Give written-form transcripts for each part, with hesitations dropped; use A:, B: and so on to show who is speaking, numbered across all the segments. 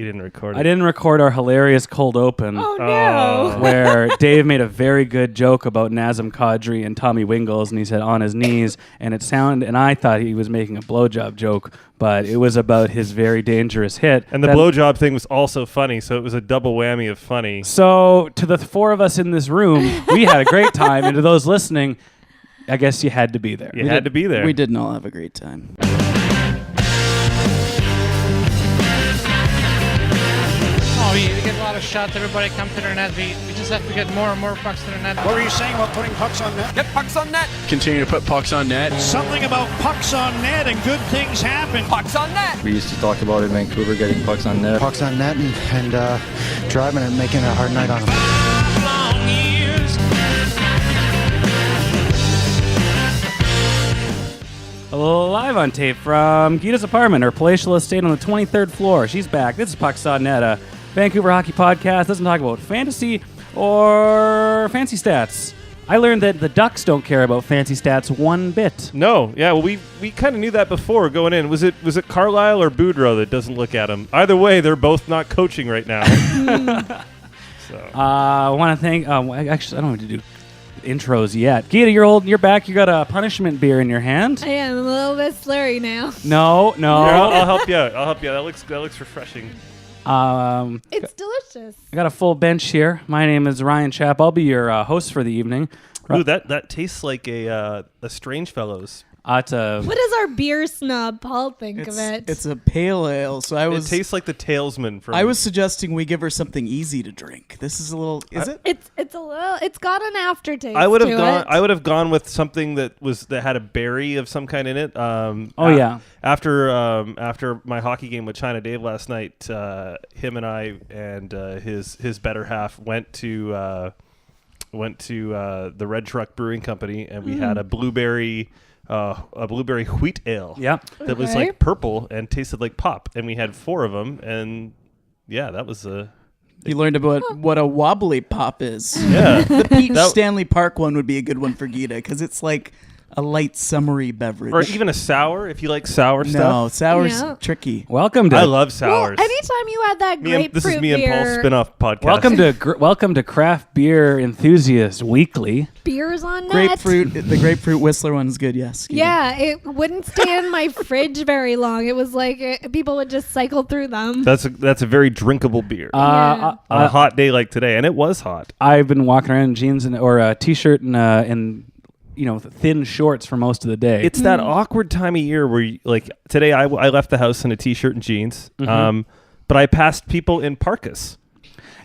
A: You didn't record it.
B: I didn't record our hilarious cold open.
C: Oh, no.
B: Where Dave made a very good joke about Nazem Kadri and Tommy Wingles, and he said on his knees, and I thought he was making a blowjob joke, but it was about his very dangerous hit.
A: And the blowjob thing was also funny, so it was a double whammy of funny.
B: So to the four of us in this room, we had a great time, and to those listening, I guess you had to be there.
A: You had to be there.
D: We didn't all have a great time.
E: Oh, we get a lot of shots. Everybody come to their net. We just have to get more and more pucks to their net.
F: What were you saying about putting pucks on net?
G: Get pucks on net.
H: Continue to put pucks on net.
F: Something about pucks on net and good things happen.
G: Pucks on net.
I: We used to talk about in Vancouver getting pucks on net.
J: Pucks on net and driving and making a hard night on them.
B: Live on tape from Gita's apartment, her palatial estate on the 23rd floor. She's back. This is Pucks on Net, a Vancouver hockey podcast. Doesn't talk about fantasy or fancy stats. I learned that the Ducks don't care about fancy stats one bit.
A: No, yeah, well, we kind of knew that before going in. Was it Carlisle or Boudreaux that doesn't look at them? Either way, they're both not coaching right now.
B: I want to thank. Actually, I don't have to do intros yet. Gita, you're back. You got a punishment beer in your hand.
C: I am a little bit slurry now.
B: No.
A: Here, I'll help you out. That looks refreshing.
C: It's delicious.
B: I got a full bench here. My name is Ryan Chapp. I'll be your host for the evening.
A: Ooh, that tastes like a Strange Fellows.
C: What does our beer snub Paul think of it?
D: It's a pale ale, so
A: It tastes like the Talesman.
D: I was suggesting we give her something easy to drink. This is a little. Is it?
C: It's a little. It's got an aftertaste.
A: I would have
C: gone.
A: I would have gone with something that had a berry of some kind in it.
B: Yeah.
A: After my hockey game with China Dave last night, him and I and his better half went to the Red Truck Brewing Company, and we had a blueberry wheat ale.
B: Yeah.
A: That was like purple and tasted like pop, and we had 4 of them, and yeah, that was a.
D: You learned about what a wobbly pop is.
A: Yeah.
D: The Peach Stanley Park one would be a good one for Gita because it's like a light summery beverage.
A: Or even a sour, if you like sour stuff.
D: No, sour's tricky.
B: Welcome to.
A: I love sours.
C: Well, anytime you had that grapefruit
A: this is me
C: beer.
A: and Paul's spin-off podcast.
B: Welcome to Craft Beer Enthusiast Weekly.
C: Beers on net.
D: The grapefruit Whistler one's good, yes. Gita.
C: Yeah, it wouldn't stay in my fridge very long. It was like people would just cycle through them.
A: That's a very drinkable beer
C: Yeah.
A: on a hot day like today, and it was hot.
B: I've been walking around in jeans or a t-shirt and thin shorts for most of the day.
A: It's that awkward time of year where, today I left the house in a t-shirt and jeans, but I passed people in parkas.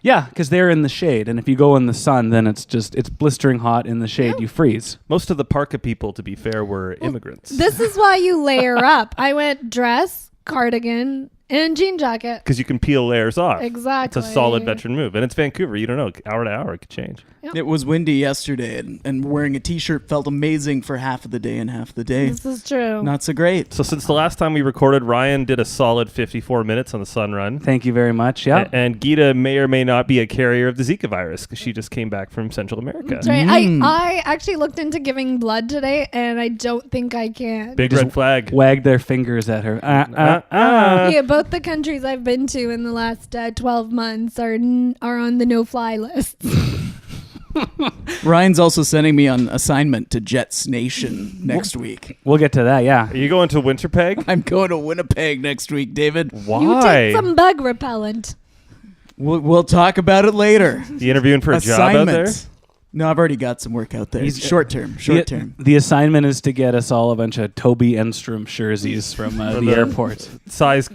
B: Yeah, because they're in the shade, and if you go in the sun, then it's blistering hot in the shade. You freeze.
A: Most of the parka people, to be fair, were immigrants.
C: This is why you layer up. I went dress, cardigan, and jean jacket.
A: Because you can peel layers off.
C: Exactly.
A: It's a solid veteran move. And it's Vancouver. You don't know. Hour to hour, it could change.
C: Yep.
D: It was windy yesterday, and wearing a t-shirt felt amazing for half of the day and half the day.
C: This is true.
D: Not so great.
A: So since the last time we recorded, Ryan did a solid 54 minutes on the Sun Run.
B: Thank you very much. Yeah.
A: And Gita may or may not be a carrier of the Zika virus because she just came back from Central America.
C: That's right. I actually looked into giving blood today, and I don't think I can.
A: Big red flag.
B: Wagged their fingers at her.
C: Yeah, both the countries I've been to in the last 12 months are on the no-fly list.
D: Ryan's also sending me on assignment to Jets Nation next week.
B: We'll get to that, yeah.
A: Are you going to Winterpeg?
D: I'm going to Winnipeg next week, David.
A: Why?
C: You take some bug repellent.
D: We'll talk about it later.
A: You interviewing for a job out there?
D: No, I've already got some work out there.
B: He's
D: short term.
B: The assignment is to get us all a bunch of Toby Enstrom jerseys from the airport.
A: Size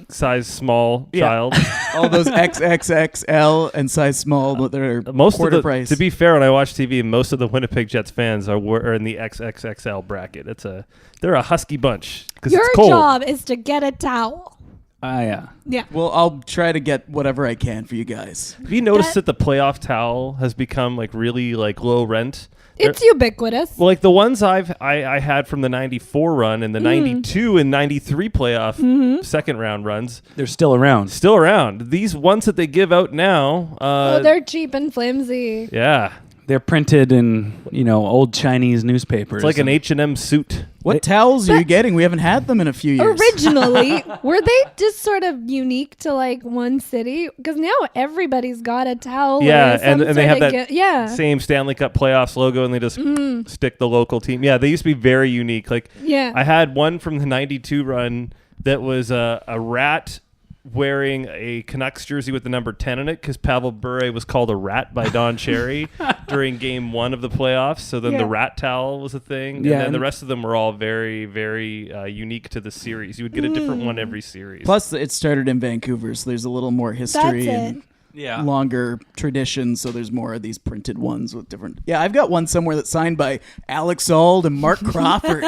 A: small child.
D: All those XXXL and size small, but they're quarter price.
A: To be fair, when I watch TV, most of the Winnipeg Jets fans are in the XXXL bracket. They're a husky bunch because it's cold.
C: Your job is to get a towel.
B: Yeah.
C: Yeah.
D: Well, I'll try to get whatever I can for you guys.
A: Have you noticed that the playoff towel has become really low rent?
C: It's ubiquitous.
A: Well, the ones I had from the 94 run and the 92 and 93 playoff second round runs.
B: They're still around.
A: These ones that they give out now.
C: They're cheap and flimsy.
A: Yeah.
B: They're printed in, old Chinese newspapers.
A: It's like an H&M suit.
D: What towels are you getting? We haven't had them in a few years.
C: Originally, were they just sort of unique to like one city? Because now everybody's got a towel.
A: Yeah,
C: or some
A: and they have
C: sort
A: that
C: of yeah.
A: same Stanley Cup playoffs logo, and they just stick the local team. Yeah, they used to be very unique. Like,
C: Yeah.
A: I had one from the '92 run that was a rat wearing a Canucks jersey with the number 10 in it because Pavel Bure was called a rat by Don Cherry during game 1 of the playoffs. So then the rat towel was a thing.
B: Yeah,
A: And then
B: and
A: the rest of them were all very, very unique to the series. You would get a different one every series.
D: Plus, it started in Vancouver, so there's a little more history
C: That's
D: and
B: Yeah.
D: longer tradition. So there's more of these printed ones with different. Yeah, I've got one somewhere that's signed by Alex Auld and Mark Crawford.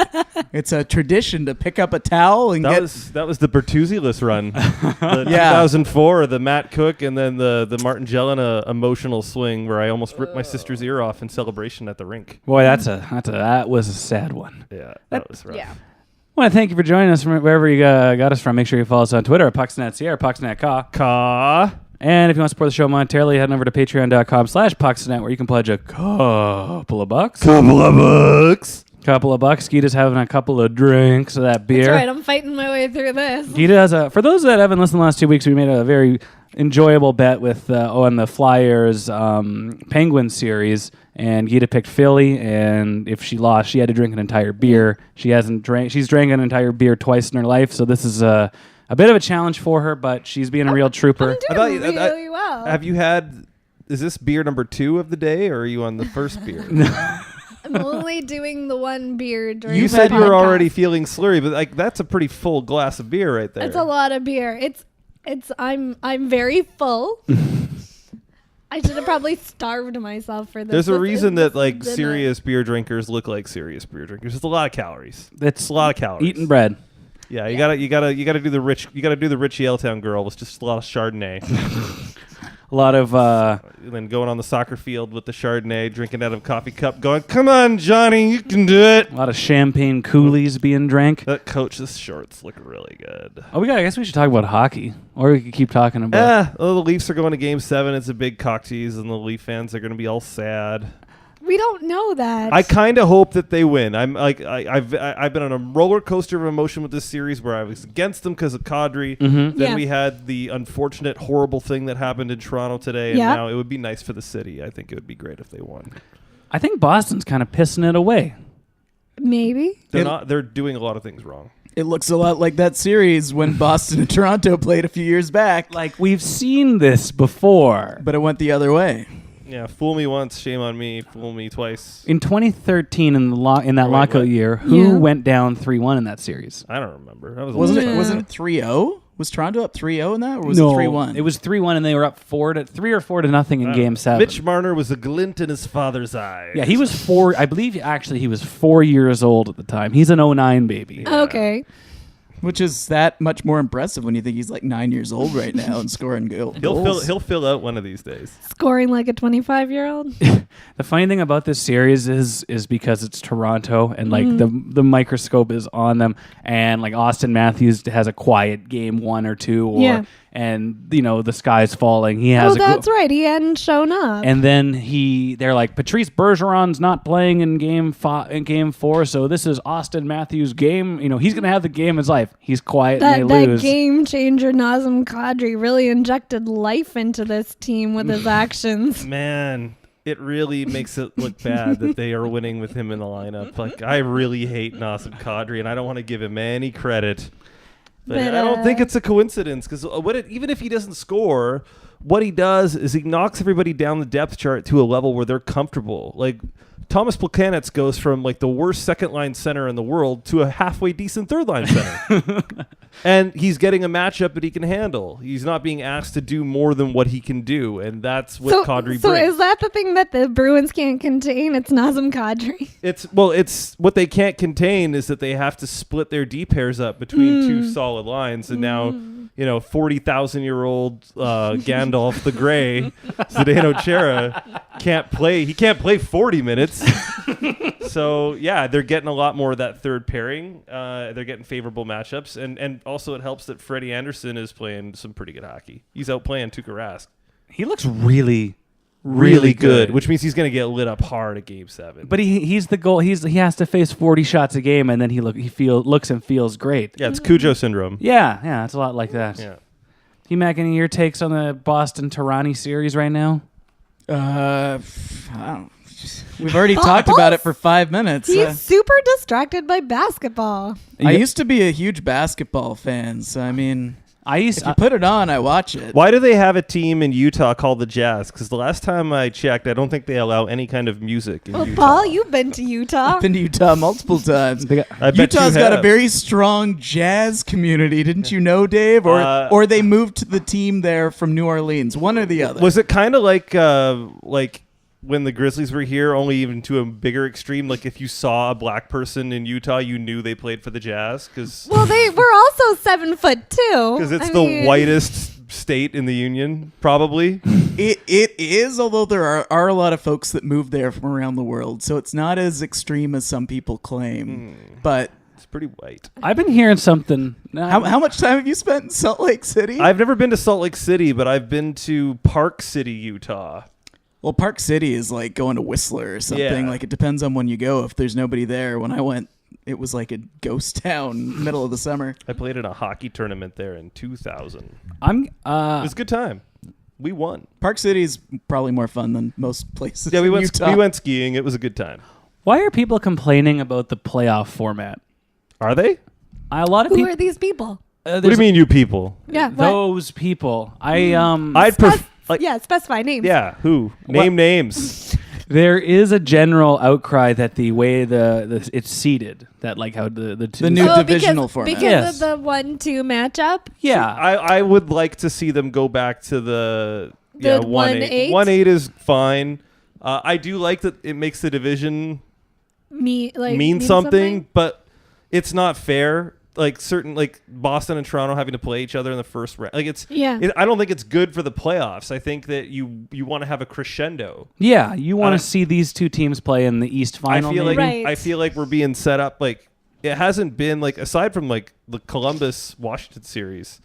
D: It's a tradition to pick up a towel and
A: That
D: get.
A: was the Bertuzzi-less run. The
D: Yeah.
A: 2004, the Matt Cook, and then the Martin Jelena emotional swing where I almost ripped my sister's ear off in celebration at the rink.
B: Boy, that was a sad one.
A: Yeah, that was rough.
C: Yeah.
B: I want to thank you for joining us from wherever you got us from. Make sure you follow us on Twitter at PucksNetCA or PucksNetCa.
A: Ka.
B: And if you want to support the show monetarily, head on over to patreon.com/PucksNet where you can pledge a couple of bucks.
A: Couple of bucks.
B: Couple of bucks. Gita's having a couple of drinks of that beer.
C: That's right. I'm fighting my way through this.
B: Gita has for those that haven't listened the last 2 weeks, we made a very enjoyable bet with on the Flyers Penguins series, and Gita picked Philly, and if she lost, she had to drink an entire beer. She's drank an entire beer twice in her life, so this is a bit of a challenge for her, but she's being a real trooper.
C: I'm doing really well.
A: Have you had? Is this beer number 2 of the day, or are you on the first beer?
C: I'm only doing the one beer during
A: You
C: the
A: said you were
C: podcast.
A: already feeling slurry, but like that's a pretty full glass of beer right there.
C: It's a lot of beer. I'm very full. I should have probably starved myself for this.
A: There's a
C: This
A: reason
C: is
A: that like
C: dinner.
A: serious beer drinkers look like serious beer drinkers. It's a lot of calories.
B: It's
A: a lot of calories.
B: eating bread.
A: Yeah, you gotta do the rich. You gotta do the rich Yaletown girl with just a lot of Chardonnay.
B: A lot of
A: And then going on the soccer field with the Chardonnay, drinking out of a coffee cup, going, "Come on, Johnny, you can do it."
B: a lot of champagne coolies being drank.
A: That coach's shorts look really good.
B: Oh, I guess we should talk about hockey, or we could keep talking about.
A: The Leafs are going to Game 7. It's a big cock tease, and the Leaf fans are going to be all sad.
C: We don't know that.
A: I kind of hope that they win. I'm like I've been on a roller coaster of emotion with this series where I was against them because of Kadri.
B: Mm-hmm.
A: Then
C: Yeah.
A: we had the unfortunate, horrible thing that happened in Toronto today, and
C: Yeah.
A: now it would be nice for the city. I think it would be great if they won.
B: I think Boston's kind of pissing it away.
C: Maybe.
A: They're doing a lot of things wrong.
D: It looks a lot like that series when Boston and Toronto played a few years back,
B: Like, we've seen this before.
D: but it went the other way.
A: Yeah, fool me once, shame on me. Fool me twice.
B: In 2013, in that
A: Wait,
B: lockout
A: what?
B: year, who
C: Yeah.
B: went down 3-1 in that series?
A: I don't remember. That was a
D: Wasn't
A: long
D: it?
A: time
D: Wasn't
A: ago.
D: it 3-0? Was Toronto up 3-0 in that, or was it 3-1?
B: It was 3-1, and they were up 3 or 4 to nothing in Game 7.
A: Mitch Marner was a glint in his father's eye.
B: Yeah, he was 4. I believe actually he was 4 years old at the time. He's an 09 baby.
C: Okay.
D: Which is that much more impressive when you think he's like 9 years old right now and scoring goals.
A: He'll fill out one of these days.
C: Scoring like a 25-year-old.
B: The funny thing about this series is because it's Toronto and like the microscope is on them, and like Austin Matthews has a quiet game 1 or 2,
C: Yeah.
B: and the sky's falling. He has
C: Oh, that's right. He hadn't shown up.
B: And then they're like, Patrice Bergeron's not playing in game 4, so this is Austin Matthews' game. He's gonna have the game of his life. He's quiet and they
C: that
B: lose.
C: game changer Nazem Kadri really injected life into this team with his actions.
A: Man, it really makes it look bad that they are winning with him in the lineup. Like, I really hate Nazem Kadri, and I don't want to give him any credit. But I don't think it's a coincidence, because even if he doesn't score, what he does is he knocks everybody down the depth chart to a level where they're comfortable. Like, Thomas Plekanec goes from like the worst second line center in the world to a halfway decent third line center. And he's getting a matchup that he can handle. He's not being asked to do more than what he can do, and that's what Kadri
C: so
A: brings.
C: is that the thing that the Bruins can't contain? It's Nazem Kadri.
A: It's what they can't contain is that they have to split their D pairs up between two solid lines, and now 40,000-year-old Gandalf the Grey, Zdeno Chara can't play. He can't play 40 minutes. So yeah, they're getting a lot more of that third pairing. They're getting favorable matchups, and also it helps that Freddie Anderson is playing some pretty good hockey. He's out playing Tuukka Rask.
B: He looks really,
A: really good, which means he's going to get lit up hard at Game 7.
B: But he's the goal. He has to face 40 shots a game, and then he looks and feels great.
A: Yeah, it's Cujo syndrome.
B: Yeah, it's a lot like that.
A: Yeah.
B: Mac, any of your takes on the Boston-Toronto series right now?
D: I don't. We've already talked about it for 5 minutes.
C: He's super distracted by basketball.
D: I used to be a huge basketball fan, so I mean, if you put it on, I watch it.
A: Why do they have a team in Utah called the Jazz? Because the last time I checked, I don't think they allow any kind of music in Utah.
C: Paul, you've been to Utah.
D: I've been to Utah multiple times.
A: I bet
D: Utah's
A: you
D: got a
A: have.
D: very strong jazz community, didn't you know, Dave? Or they moved the team there from New Orleans, one or the other.
A: Was it kind of like when the Grizzlies were here, only even to a bigger extreme? Like if you saw a black person in Utah, you knew they played for the Jazz?
C: Well, they were also 7'2".
A: Because it's the whitest state in the union, probably.
D: It is, although there are a lot of folks that move there from around the world, so it's not as extreme as some people claim. But
A: it's pretty white.
B: I've been hearing something.
D: How much time have you spent in Salt Lake City?
A: I've never been to Salt Lake City, but I've been to Park City, Utah.
D: Well, Park City is like going to Whistler or something.
A: Yeah.
D: Like it depends on when you go. If there's nobody there, when I went, it was like a ghost town, middle of the summer.
A: I played in a hockey tournament there in 2000.
B: It
A: It was a good time. We won.
D: Park City is probably more fun than most places.
A: Yeah, we
D: in
A: went.
D: Utah.
A: We went skiing. It was a good time.
B: Why are people complaining about the playoff format?
A: Are they?
B: A lot of
C: Who
B: people.
C: are these people?
A: What do you mean, you people?
C: Yeah, what?
B: Those people.
A: I'd prefer.
C: Specify names.
A: Yeah, who? Name names.
B: There is a general outcry that the way it's seeded, that like how the
D: new divisional format.
C: Because
B: Yes.
C: of the 1-2 matchup.
B: yeah.
A: I would like to see them go back to the 1-8. 1-8 is fine. I do like that it makes the division mean something, but it's not fair. Like Boston and Toronto having to play each other in the first round. Like I don't think it's good for the playoffs. I think that you want to have a crescendo.
B: Yeah, you want to see these two teams play in the East Final.
A: I feel like we're being set up like it hasn't been like aside from like the Columbus Washington series.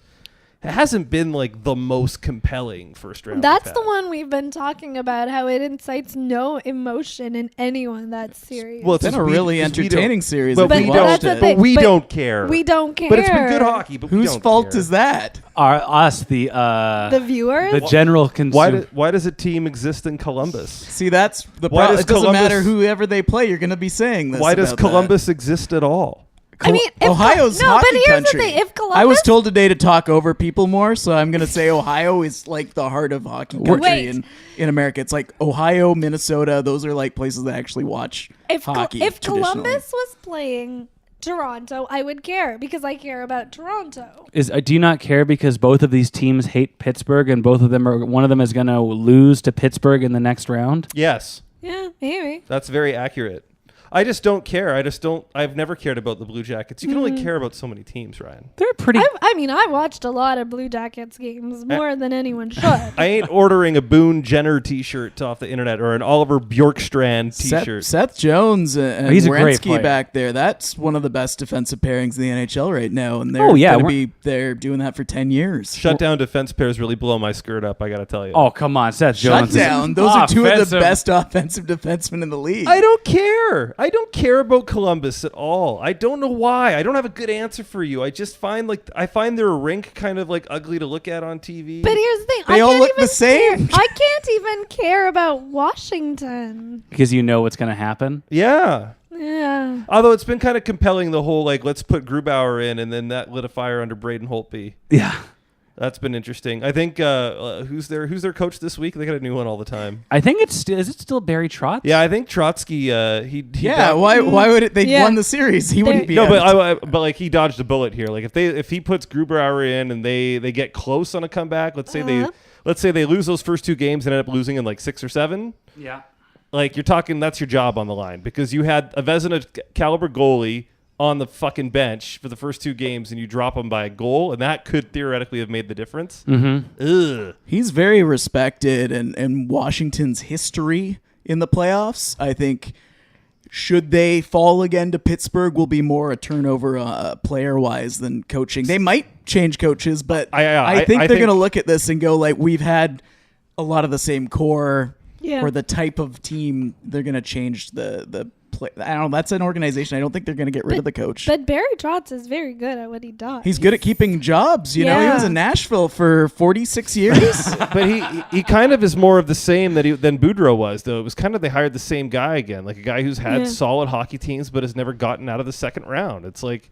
A: It hasn't been like the most compelling first round.
C: That's the one we've been talking about, how it incites no emotion in anyone in that series.
A: Well,
D: It's been a really entertaining series.
A: But
D: if
A: we
D: you
A: don't.
D: watched
C: that's
D: it.
C: the thing.
A: But we
C: But
A: don't care.
C: we don't care.
A: But it's been good hockey. But we
D: Whose
A: don't
D: fault
A: care.
D: is that?
B: Us, the
C: viewers?
B: general consumer.
A: Why does a team exist in Columbus?
D: See, that's the
A: Why
D: problem.
A: does
D: It doesn't
A: Columbus-
D: matter whoever they play. You're going to be saying this.
A: Why does
D: about that.
A: Columbus exist at all?
C: I mean, if
D: Ohio's
C: no,
D: hockey
C: but here's
D: country.
C: the thing: if Columbus,
D: I was told today to talk over people more, so I'm going to say Ohio is like the heart of hockey country
C: Wait.
D: in America. It's like Ohio, Minnesota; those are like places that actually watch hockey.
C: if
D: traditionally.
C: Columbus was playing Toronto, I would care because I care about Toronto.
B: Do you not care because both of these teams hate Pittsburgh and one of them is going to lose to Pittsburgh in the next round?
A: Yes,
C: Yeah, maybe.
A: that's very accurate. I just don't care. I've never cared about the Blue Jackets. You can only care about so many teams, Ryan.
B: They're pretty.
C: I mean, I watched a lot of Blue Jackets games, more than anyone should.
A: I ain't ordering a Boone Jenner T-shirt off the internet or an Oliver Bjorkstrand T-shirt.
D: Seth Jones and
B: He's a great player.
D: Werenski back there. That's one of the best defensive pairings in the NHL right now, and they're
B: Oh, yeah,
D: going to
B: we're-
D: be there doing that for 10 years.
A: Shut down defense pairs really blow my skirt up. I got to tell you.
B: Oh, come on, Seth
D: Shut
B: Jones.
D: down. Those are two of the
B: Offensive.
D: best offensive defensemen in the league.
A: I don't care. I don't care about Columbus at all. I don't know why. I don't have a good answer for you. I just find their rink kind of like ugly to look at on TV.
C: But here's the thing:
D: They
C: I
D: all
C: can't
D: look
C: even
D: the same.
C: I can't even care about Washington.
B: Because you know what's going to happen.
A: Yeah.
C: Yeah.
A: Although it's been kind of compelling, the whole like let's put Grubauer in, and then that lit a fire under Braden Holtby.
B: Yeah.
A: That's been interesting. I think who's their coach this week? They got a new one all the time.
B: I think is it still Barry Trotz?
A: Yeah, I think Trotsky.
D: Yeah, why would it? They
C: Yeah.
D: won the series. He wouldn't be.
A: No,
D: out.
A: but like he dodged a bullet here. Like if he puts Grubauer in and they get close on a comeback, let's say they lose those first two games and end up losing in like 6 or 7.
B: Yeah.
A: Like you're talking, that's your job on the line because you had a Vezina caliber goalie on the fucking bench for the first 2 games and you drop him by a goal, and that could theoretically have made the difference.
B: Mm-hmm.
A: Ugh.
D: He's very respected, and Washington's history in the playoffs, I think, should they fall again to Pittsburgh, will be more a turnover player-wise than coaching. They might change coaches, but I think they're going to look at this and go, like, we've had a lot of the same core or the type of team they're going to change the play. I don't know. That's an organization. I don't think they're going to get rid of the coach.
C: But Barry Trotz is very good at what he does.
D: He's good at keeping jobs. You know, he was in Nashville for 46 years.
A: But he kind of is more of the same than Boudreau was, though. It was kind of they hired the same guy again, like a guy who's had solid hockey teams but has never gotten out of the second round. It's like,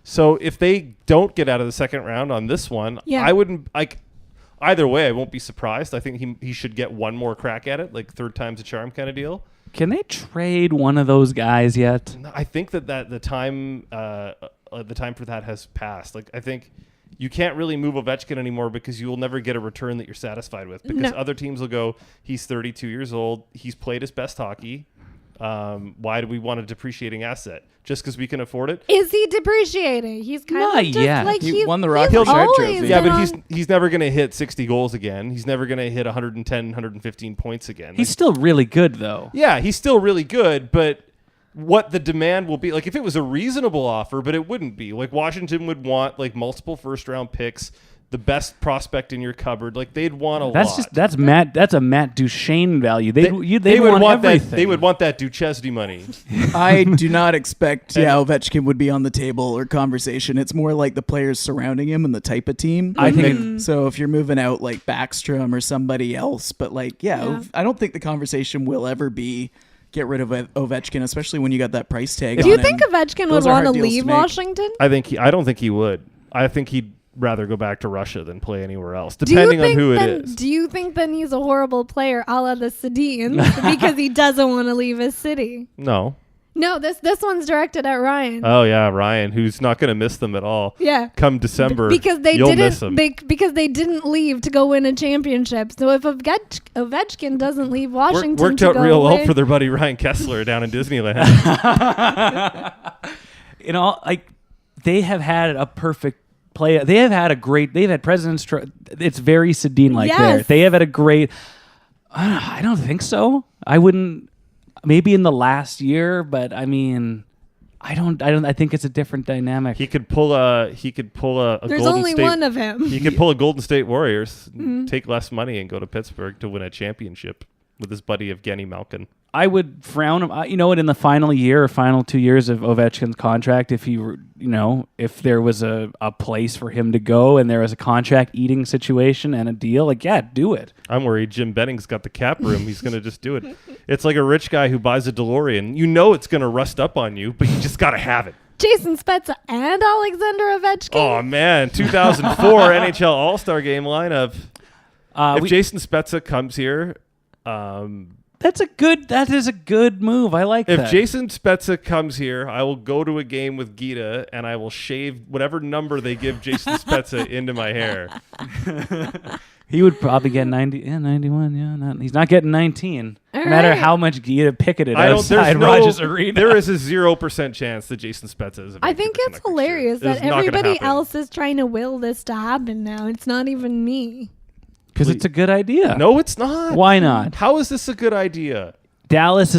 A: so if they don't get out of the second round on this one, I wouldn't like. Either way, I won't be surprised. I think he should get one more crack at it, like third time's a charm kind of deal.
B: Can they trade one of those guys yet?
A: I think that the time for that has passed. Like, I think you can't really move Ovechkin anymore because you will never get a return that you're satisfied with. Because other teams will go, he's 32 years old, he's played his best hockey. Why do we want a depreciating asset? Just because we can afford it?
C: Is he depreciating? He's kind of just like
D: he won the Rocket
C: Shirt
D: trophy.
A: Yeah, but he's never going to hit 60 goals again. He's never going to hit 110, 115 points again.
B: He's still really good, though.
A: Yeah, he's still really good, but what the demand will be, like if it was a reasonable offer, but it wouldn't be. Like Washington would want like multiple first-round picks, the best prospect in your cupboard. Like they'd want a lot.
B: That's a Matt Duchene value. They
A: would want
B: everything.
A: that. They would want that Duchesne money.
D: I do not expect Ovechkin would be on the table or conversation. It's more like the players surrounding him and the type of team.
B: I think
D: so. If you're moving out like Backstrom or somebody else, but like I don't think the conversation will ever be get rid of Ovechkin, especially when you got that price tag.
C: Do you think Ovechkin would want to leave Washington?
A: I don't think he would. I think he'd rather go back to Russia than play anywhere else, depending on who it is.
C: Do you think then he's a horrible player a la the Sedins because he doesn't want to leave his city?
A: No,
C: this one's directed at Ryan.
A: Oh yeah, Ryan, who's not going to miss them at all.
C: Yeah,
A: come December,
C: because they
A: you'll
C: didn't
A: miss them.
C: because they didn't leave to go win a championship. So if Ovechkin doesn't leave Washington,
A: worked out real well for their buddy Ryan Kessler down in Disneyland.
B: Like they have had a perfect play. They've had President's it's very Sedin like there. They have had a great. I don't think so. I wouldn't. Maybe in the last year, but I mean, I don't. I think it's a different dynamic.
A: He could pull a.
C: There's
A: Golden
C: only
A: State,
C: one of him.
A: He could pull a Golden State Warriors, take less money, and go to Pittsburgh to win a championship with his buddy Evgeny Malkin.
B: I would frown him. You know what? In the final year or final 2 years of Ovechkin's contract, if if there was a place for him to go and there was a contract eating situation and a deal, like do it.
A: I'm worried Jim Benning's got the cap room. He's going to just do it. It's like a rich guy who buys a DeLorean. You know it's going to rust up on you, but you just got to have it.
C: Jason Spezza and Alexander Ovechkin.
A: Oh man, 2004 NHL All-Star Game lineup. If Jason Spezza comes here.
B: That is a good move. I like that.
A: If Jason Spezza comes here, I will go to a game with Gita and I will shave whatever number they give Jason Spezza into my hair.
B: He would probably get 90, 91. Yeah, he's not getting 19.
C: All
B: no matter
C: right.
B: how much Gita picketed outside Rogers Arena.
A: There is a 0% chance that Jason Spezza is.
C: I think it's hilarious that everybody else is trying to will this to happen now. It's not even me.
B: Because it's a good idea.
A: No, it's not.
B: Why not?
A: How is this a good idea?
B: Dallas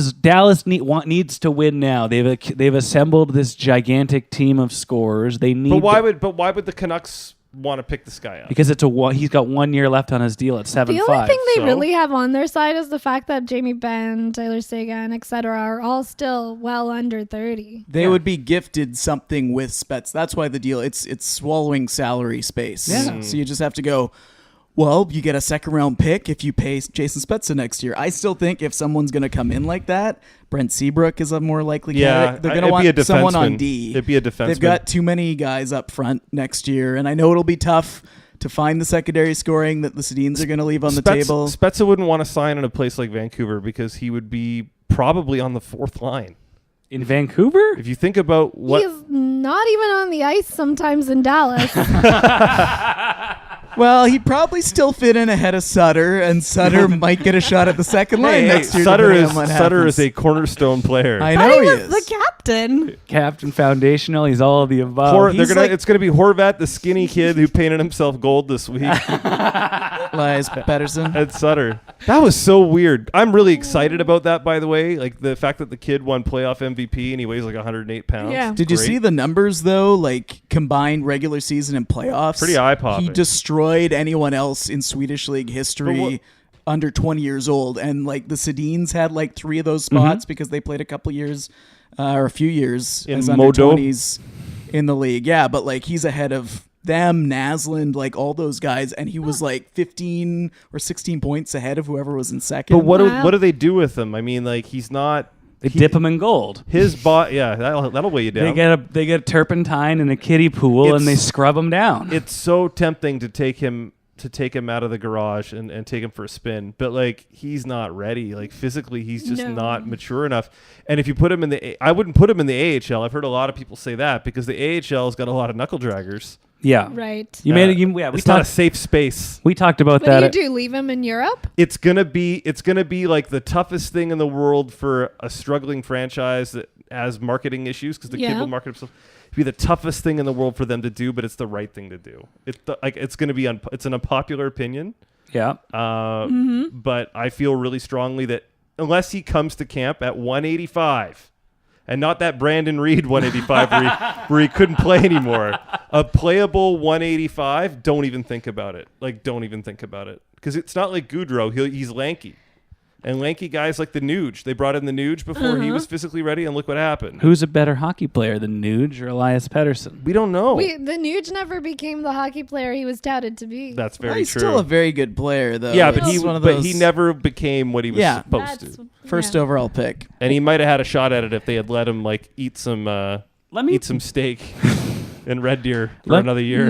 B: needs to win now. They've assembled this gigantic team of scorers. They need.
A: But why would the Canucks want to pick this guy up?
B: Because he's got 1 year left on his deal at 7.5.
C: The only thing they really have on their side is the fact that Jamie Benn, Taylor Seguin, etc. are all still well under 30.
D: They would be gifted something with Spets. That's why the deal it's swallowing salary space.
B: Yeah.
D: So you just have to go. Well, you get a second-round pick if you pay Jason Spezza next year. I still think if someone's going to come in like that, Brent Seabrook is a more likely candidate. They're going to want someone on D.
A: It'd be a defenseman.
D: They've got too many guys up front next year, and I know it'll be tough to find the secondary scoring that the Sedins are going to leave on the table.
A: Spezza wouldn't want to sign in a place like Vancouver because he would be probably on the fourth line.
B: In Vancouver?
A: If you think about what...
C: He's not even on the ice sometimes in Dallas.
D: Well, he'd probably still fit in ahead of Sutter, and Sutter might get a shot at the second line next year.
A: Sutter is a cornerstone player.
D: I know
C: he
D: he
C: was
D: is.
C: the captain.
B: Captain foundational. He's all of the above.
A: It's going to be Horvat, the skinny kid who painted himself gold this week.
D: Elias Pettersson.
A: And Sutter. That was so weird. I'm really excited about that, by the way. Like the fact that the kid won playoff MVP and he weighs like 108 pounds.
C: Yeah.
D: Did you see the numbers, though? Like combined regular season and playoffs?
A: Pretty eye-popping.
D: He destroyed anyone else in Swedish League history under 20 years old, and like the Sedins had like 3 of those spots because they played a couple years or a few years
A: In
D: as under
A: Modo.
D: 20s in the league. Yeah, but like he's ahead of them, Naslund, like all those guys, and he was like 15 or 16 points ahead of whoever was in second.
A: But what do they do with him? I mean, like he's not.
B: They dip him in gold.
A: His bot, yeah, that'll weigh you down.
B: They get a turpentine in a kiddie pool and they scrub him down.
A: It's so tempting to take him out of the garage and take him for a spin, but like he's not ready. Like physically, he's just not mature enough. And if you put him I wouldn't put him in the AHL. I've heard a lot of people say that because the AHL's got a lot of knuckle draggers.
B: Yeah,
C: Right.
B: You made it. Yeah,
A: it's not a safe space.
B: We talked about
C: What
B: that.
C: do you do? Leave him in Europe?
A: It's gonna be like the toughest thing in the world for a struggling franchise that has marketing issues because the kid will market himself. It'd be the toughest thing in the world for them to do, but it's the right thing to do. It's gonna be it's an unpopular opinion.
B: Yeah.
A: But I feel really strongly that unless he comes to camp at 185. And not that Brandon Reed 185 where he couldn't play anymore. A playable 185, don't even think about it. Like, don't even think about it. Because it's not like Goudreau. He's lanky. And lanky guys like the Nuge. They brought in the Nuge before he was physically ready, and look what happened.
B: Who's a better hockey player, the Nuge or Elias Pettersson?
A: We don't know.
C: The Nuge never became the hockey player he was touted to be.
A: That's very
D: he's
A: true.
D: still a very good player, though.
A: Yeah,
D: It's
A: but he
D: one of those,
A: he never became what he was supposed to.
D: First overall pick.
A: And he might have had a shot at it if they had let him like eat some steak in Red Deer for another year.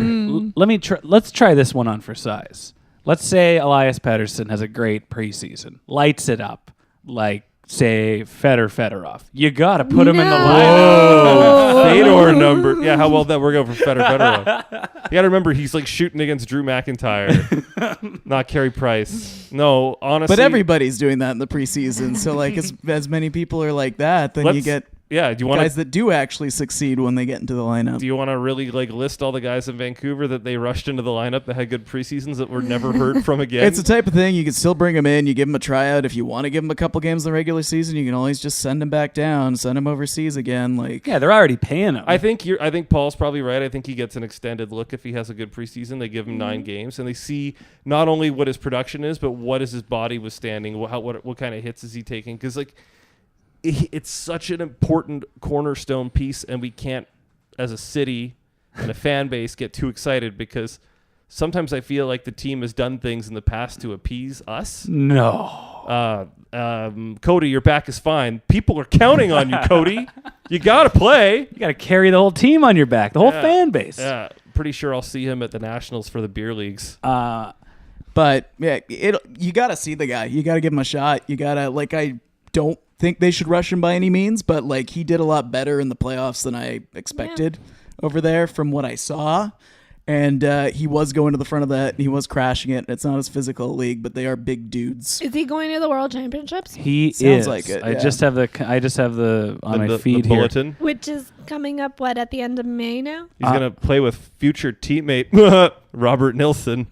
B: Let's try this one on for size. Let's say Elias Pettersson has a great preseason, lights it up, like say Fedorov. You gotta put him in the lineup.
A: Fedor number. Yeah, how well that work out for Fedorov? You gotta remember he's like shooting against Drew McIntyre, not Carey Price. No, honestly.
D: But everybody's doing that in the preseason. So like as many people are like that, then you get
A: do you want
D: guys that do actually succeed when they get into the lineup.
A: Do you want to really like list all the guys in Vancouver that they rushed into the lineup that had good preseasons that were never heard from again?
D: It's the type of thing you can still bring them in. You give them a tryout. If you want to give them a couple games in the regular season, you can always just send them back down, send them overseas again. Like
B: they're already paying him.
A: I think Paul's probably right. I think he gets an extended look if he has a good preseason. They give him 9 games and they see not only what his production is, but what is his body withstanding. What kind of hits is he taking? Because like. It's such an important cornerstone piece, and we can't, as a city and a fan base, get too excited because sometimes I feel like the team has done things in the past to appease us.
B: No.
A: Cody, your back is fine. People are counting on you, Cody. You got to play.
B: You got to carry the whole team on your back, the whole fan base.
A: Yeah, pretty sure I'll see him at the Nationals for the beer leagues.
D: But yeah, you got to see the guy. You got to give him a shot. You got to I don't think they should rush him by any means, but like he did a lot better in the playoffs than I expected over there from what I saw. And he was going to the front of that. And he was crashing it. It's not as physical a league, but they are big dudes.
C: Is he going to the World Championships?
B: He
D: Sounds
B: is.
D: like it.
B: I just have the on my feed
A: the
B: here.
A: bulletin.
C: Which is coming up, at the end of May now?
A: He's going to play with future teammate Robert Nilsson.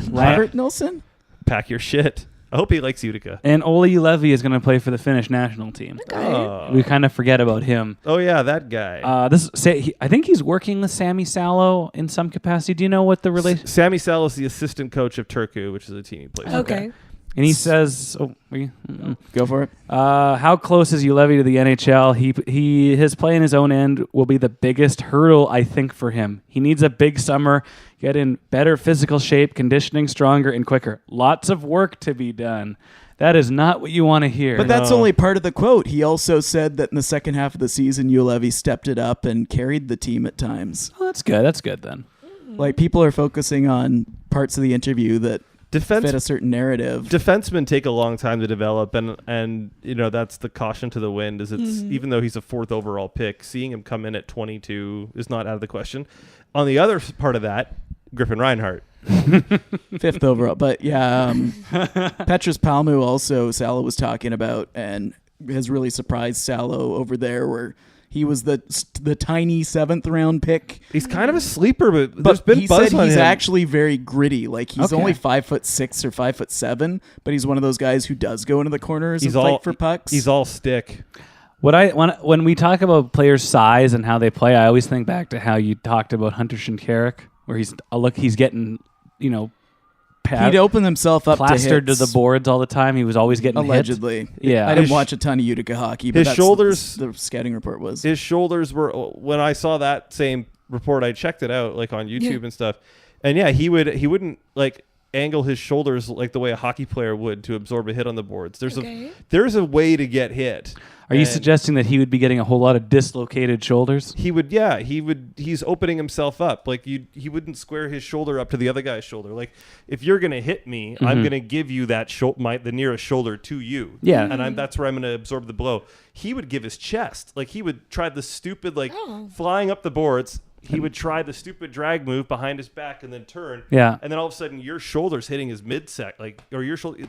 D: Robert Nilsson?
A: Pack your shit. I hope he likes Utica.
B: And Ole Levy is going to play for the Finnish national team.
A: Okay.
B: We kind of forget about him.
A: Oh yeah, that guy.
B: I think he's working with Sami Salo in some capacity. Do you know what the relation?
A: Sami Salo is the assistant coach of Turku, which is a team he plays.
C: Okay.
B: And he says,
D: Go for it.
B: how close is Ulevy to the NHL? His play in his own end will be the biggest hurdle, I think, for him. He needs a big summer, get in better physical shape, conditioning stronger and quicker. Lots of work to be done. That is not what you want to hear.
D: But that's only part of the quote. He also said that in the second half of the season, Ulevy stepped it up and carried the team at times.
B: Oh, that's good. That's good then.
D: Like people are focusing on parts of the interview that fit a certain narrative.
A: Defensemen take a long time to develop, and that's the caution to the wind. Is it's even though he's a 4th overall pick, seeing him come in at 22 is not out of the question. On the other part of that, Griffin Reinhart,
D: 5th overall, but yeah, Petrus Palmu also Salo was talking about and has really surprised Salo over there where. He was the tiny 7th round pick.
A: He's kind of a sleeper, but there's been
D: he
A: buzz
D: said
A: on
D: he's
A: him.
D: actually very gritty. Like he's
B: Okay.
D: only 5'6" or 5'7", but he's one of those guys who does go into the corners and fight for pucks.
A: He's all stick.
B: When we talk about players' size and how they play, I always think back to how you talked about Hunter Shinkarik, where he's getting
D: He'd open himself up
B: plastered
D: to
B: the boards all the time. He was always getting
D: allegedly.
B: hit. Yeah.
D: I didn't watch a ton of Utica hockey, but
A: his shoulders.
D: The scouting report was
A: his shoulders were when I saw that same report. I checked it out like on YouTube and stuff, and yeah, he wouldn't like angle his shoulders like the way a hockey player would to absorb a hit on the boards. There's a way to get hit.
B: Are you suggesting that he would be getting a whole lot of dislocated shoulders?
A: He would. He's opening himself up. Like he wouldn't square his shoulder up to the other guy's shoulder. Like if you're gonna hit me, I'm gonna give you that the nearest shoulder to you.
B: Yeah,
A: and that's where I'm gonna absorb the blow. He would give his chest. Like he would try the stupid flying up the boards. He would try the stupid drag move behind his back and then turn.
B: Yeah.
A: And then all of a sudden your shoulder's hitting his it's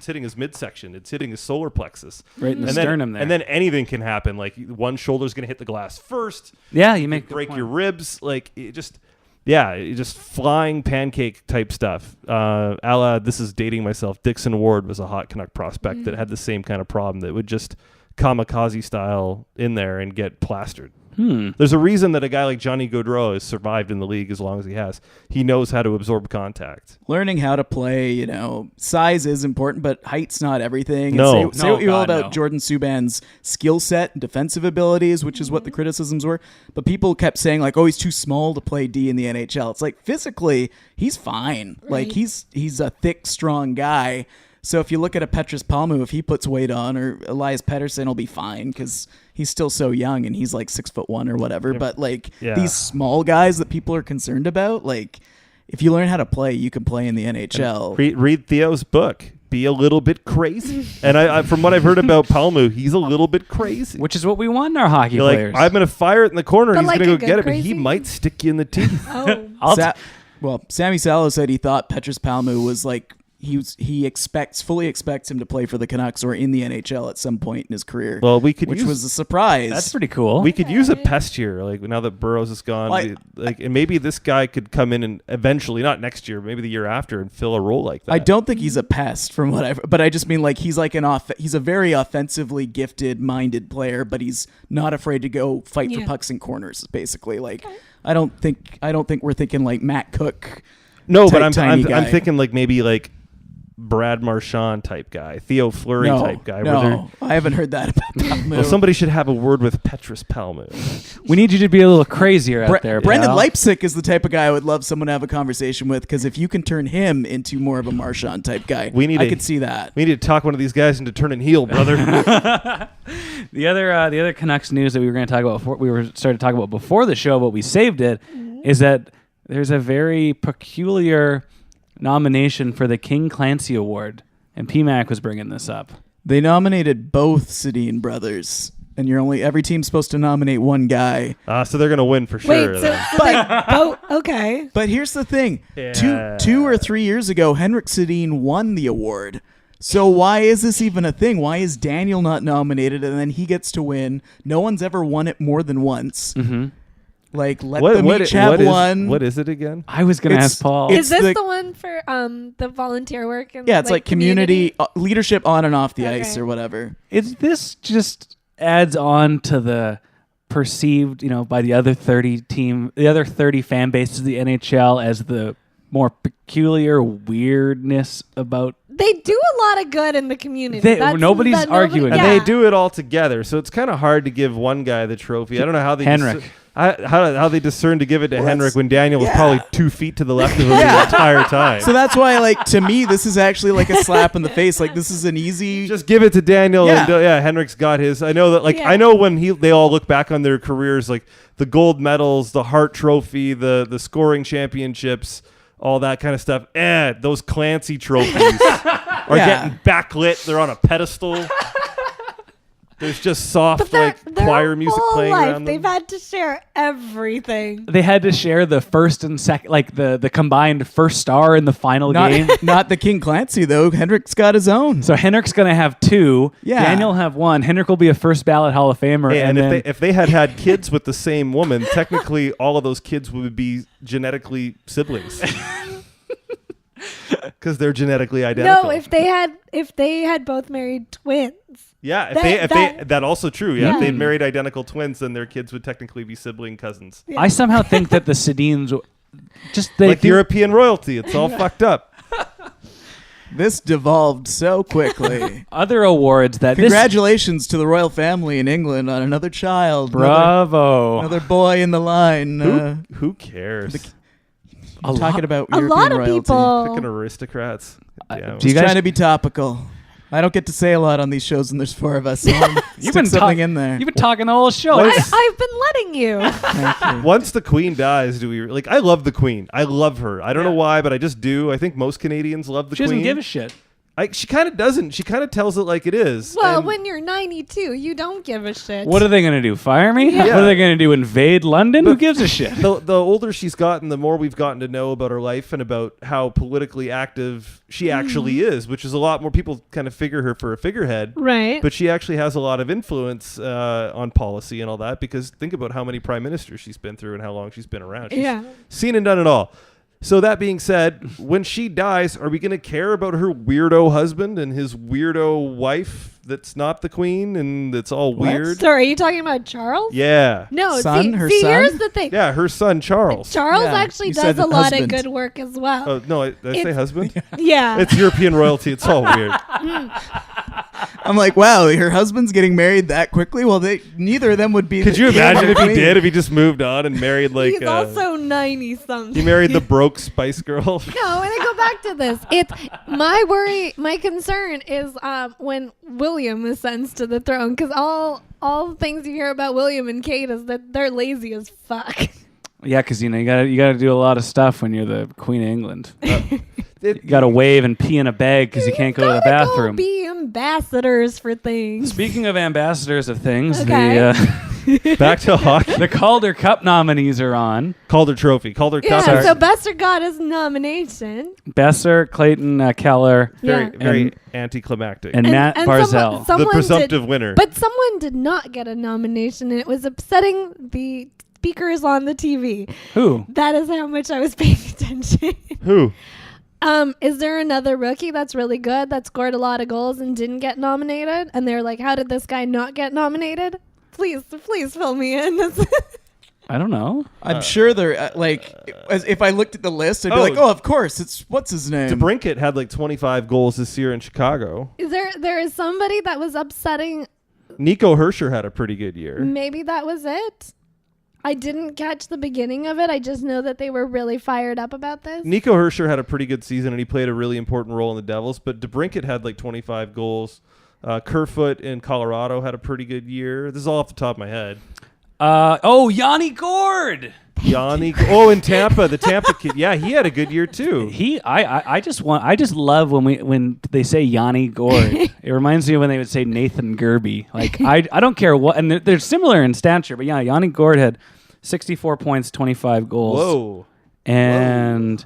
A: hitting his midsection. It's hitting his solar plexus.
B: Right in the sternum there.
A: And then anything can happen. Like one shoulder's going to hit the glass first.
B: Yeah, you break
A: your ribs. Like it just flying pancake type stuff. This is dating myself. Dixon Ward was a hot Canuck prospect that had the same kind of problem that would just kamikaze style in there and get plastered. There's a reason that a guy like Johnny Gaudreau has survived in the league as long as he has. He knows how to absorb contact.
D: Learning how to play, size is important, but height's not everything.
A: No.
D: And say what you will about Jordan Subban's skill set and defensive abilities, which is what the criticisms were. But people kept saying like, "Oh, he's too small to play D in the NHL." It's like physically, he's fine. Right. Like he's a thick, strong guy. So if you look at a Petrus Palmu, if he puts weight on, or Elias Pettersson will be fine because he's still so young and he's like 6'1" or whatever. But these small guys that people are concerned about, like if you learn how to play, you can play in the NHL.
A: Read Theo's book. Be a little bit crazy. And I from what I've heard about Palmu, he's a little bit crazy.
B: Which is what we want in our hockey players.
A: I'm going to fire it in the corner and he's going to go get it,
C: crazy?
A: but he might stick you in the teeth.
D: Sammy Salo said he thought Petrus Palmu was like, he fully expects him to play for the Canucks or in the NHL at some point in his career.
A: Well,
D: which was a surprise.
B: That's pretty cool.
A: We could use a pest here, like now that Burrows is gone. And maybe this guy could come in and eventually, not next year, maybe the year after, and fill a role like that.
D: I don't think he's a pest from what but I just mean like he's like he's a very offensively gifted, minded player, but he's not afraid to go fight for pucks in corners. Basically, like I don't think we're thinking like Matt Cook.
A: No, but I'm thinking like maybe like Brad Marchand type guy, Theo Fleury type guy.
D: No, I haven't heard that about Palmu.
A: Well, somebody should have a word with Petrus Palmu.
B: We need you to be a little crazier out there,
D: Brendan
B: pal.
D: Leipzig is the type of guy I would love someone to have a conversation with, because if you can turn him into more of a Marchand type guy, I could see that.
A: We need to talk one of these guys into turning heel, brother.
B: The other Canucks news that we were going to talk about started talking about before the show, but we saved it, is that there's a very peculiar nomination for the King Clancy Award, and PMAC was bringing this up.
D: They nominated both Sedin brothers, and every team's supposed to nominate one guy.
A: So they're gonna win for sure.
C: Okay.
D: But here's the thing: 2 or 3 years ago, Henrik Sedin won the award. So why is this even a thing? Why is Daniel not nominated, and then he gets to win? No one's ever won it more than once.
B: Mm-hmm.
D: Like, let them each have one.
A: What is it again?
B: I was going to ask Paul.
C: Is this the one for the volunteer work? And
D: it's like community leadership on and off the ice or whatever.
B: This just adds on to the perceived, by the other 30 fan bases of the NHL as the more peculiar weirdness about.
C: They do a lot of good in the community.
B: Nobody's arguing.
A: And they do it all together, so it's kind of hard to give one guy the trophy. I don't know how they how they discern to give it to Henrik when Daniel was probably 2 feet to the left of him the entire time.
D: So that's why, to me, this is actually like a slap in the face. Like, this is an easy.
A: Just give it to Daniel. And Henrik's got his. I know that. I know when they all look back on their careers, like the gold medals, the Hart Trophy, the scoring championships, all that kind of stuff. Those Clancy trophies are getting backlit. They're on a pedestal. There's just soft choir music playing around them.
C: They've had to share everything.
B: They had to share the first and second, like the combined first star in the final game.
D: Not the King Clancy though. Henrik's got his own.
B: So Henrik's gonna have 2.
D: Yeah.
B: Daniel will have 1. Henrik will be a first ballot Hall of Famer.
A: And if they had kids with the same woman, technically all of those kids would be genetically siblings. Because they're genetically identical.
C: No, if they had both married twins.
A: Yeah, that's also true. Yeah, if they married identical twins, then their kids would technically be sibling cousins.
B: Yeah. I somehow think that the Sedins
A: like European royalty. It's all fucked up.
D: This devolved so quickly.
B: Other awards that
D: Congratulations to the royal family in England on another child.
B: Bravo.
D: Another boy in the line.
A: Who cares?
D: Talking about
C: A
D: European
C: lot of
D: royalty.
C: people.
A: Fucking aristocrats.
B: Do you
D: Just
B: guys
D: trying to be topical. I don't get to say a lot on these shows, and there's 4 of us. So
B: You've
D: stick
B: been
D: something in there.
B: You've been talking the whole show.
C: I've been letting you.
D: Thank you.
A: Once the Queen dies, do we like? I love the Queen. I love her. I don't know why, but I just do. I think most Canadians love the
B: She
A: Queen.
B: doesn't give a shit.
A: She kind of doesn't. She kind of tells it like it is.
C: Well,
A: And
C: when you're 92, you don't give a shit.
B: What are they going to do? Fire me?
C: Yeah.
B: What are they going to do? Invade London? Who gives a shit?
A: the older she's gotten, the more we've gotten to know about her life and about how politically active she actually is, which is a lot more. People kind of figure her for a figurehead.
C: Right.
A: But she actually has a lot of influence on policy and all that, because think about how many prime ministers she's been through and how long she's been around. She's seen and done it all. So that being said, when she dies, are we going to care about her weirdo husband and his weirdo wife that's not the Queen and that's all weird?
C: So are you talking about Charles?
A: Yeah.
C: No,
D: Son?
C: see,
D: Her
C: see
D: son?
C: here's the thing.
A: Yeah, her son, Charles.
C: Charles
D: Yeah,
C: actually
D: you
C: does
D: said
C: a lot
D: husband.
C: of good work as well.
A: Oh, no, did I say husband?
C: Yeah.
A: It's European royalty. It's all weird.
D: I'm like, wow, her husband's getting married that quickly? Well, neither of them would be.
A: Could
D: the
A: you
D: king
A: imagine
D: or
A: if he
D: queen.
A: did? If he just moved on and married like
C: He's also 90-something.
A: he married the broke Spice Girl.
C: No, and I go back to this. It's my worry, my concern is when William ascends to the throne, because all the things you hear about William and Kate is that they're lazy as fuck.
B: Yeah, because you got to do a lot of stuff when you're the Queen of England. You
A: It-
B: got to wave and pee in a bag because you can't go to the
C: Gotta
B: bathroom.
C: Go be ambassadors for things.
B: Speaking of ambassadors of things,
C: Okay.
A: Back to hockey.
B: the Calder Cup nominees are on.
A: Calder Trophy. Calder
C: Yeah,
A: Cup.
C: so Boeser got his nomination.
B: Boeser, Clayton, Keller,
A: Very,
C: Yeah.
A: very anticlimactic.
B: and Matt Barzell.
A: the presumptive winner.
C: But someone did not get a nomination, and it was upsetting the speakers on the TV.
B: Who?
C: That is how much I was paying attention.
A: Who?
C: Is there another rookie that's really good that scored a lot of goals and didn't get nominated? And they're like, how did this guy not get nominated? Please fill me in.
B: I don't know.
D: I'm sure they're if I looked at the list, I'd be like, oh, of course, it's what's his name?
A: DeBrincat had like 25 goals this year in Chicago.
C: There is somebody that was upsetting.
A: Nico Herscher had a pretty good year.
C: Maybe that was it. I didn't catch the beginning of it. I just know that they were really fired up about this.
A: Nico Herscher had a pretty good season, and he played a really important role in the Devils. But DeBrincat had like 25 goals. Kerfoot in Colorado had a pretty good year. This is all off the top of my head.
B: Yanni Gord.
A: Yanni. In Tampa, the Tampa kid. Yeah, he had a good year too.
B: I just love when they say Yanni Gord. It reminds me of when they would say Nathan Gerby. Like I don't care what, and they're similar in stature, but yeah, Yanni Gord had 64 points, 25 goals.
A: Whoa.
B: And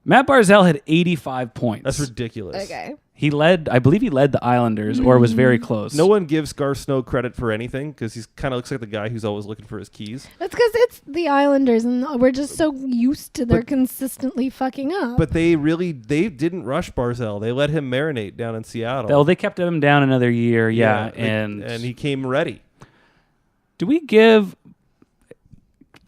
B: Matt Barzell had 85 points.
A: That's ridiculous.
C: Okay.
B: I believe he led the Islanders, or was very close.
A: No one gives Gar Snow credit for anything because he's kind of looks like the guy who's always looking for his keys.
C: That's because it's the Islanders, and we're just so used to their consistently fucking up.
A: But they didn't rush Barzell. They let him marinate down in Seattle.
B: Well, they kept him down another year, yeah.
A: and he came ready.
B: Do we give...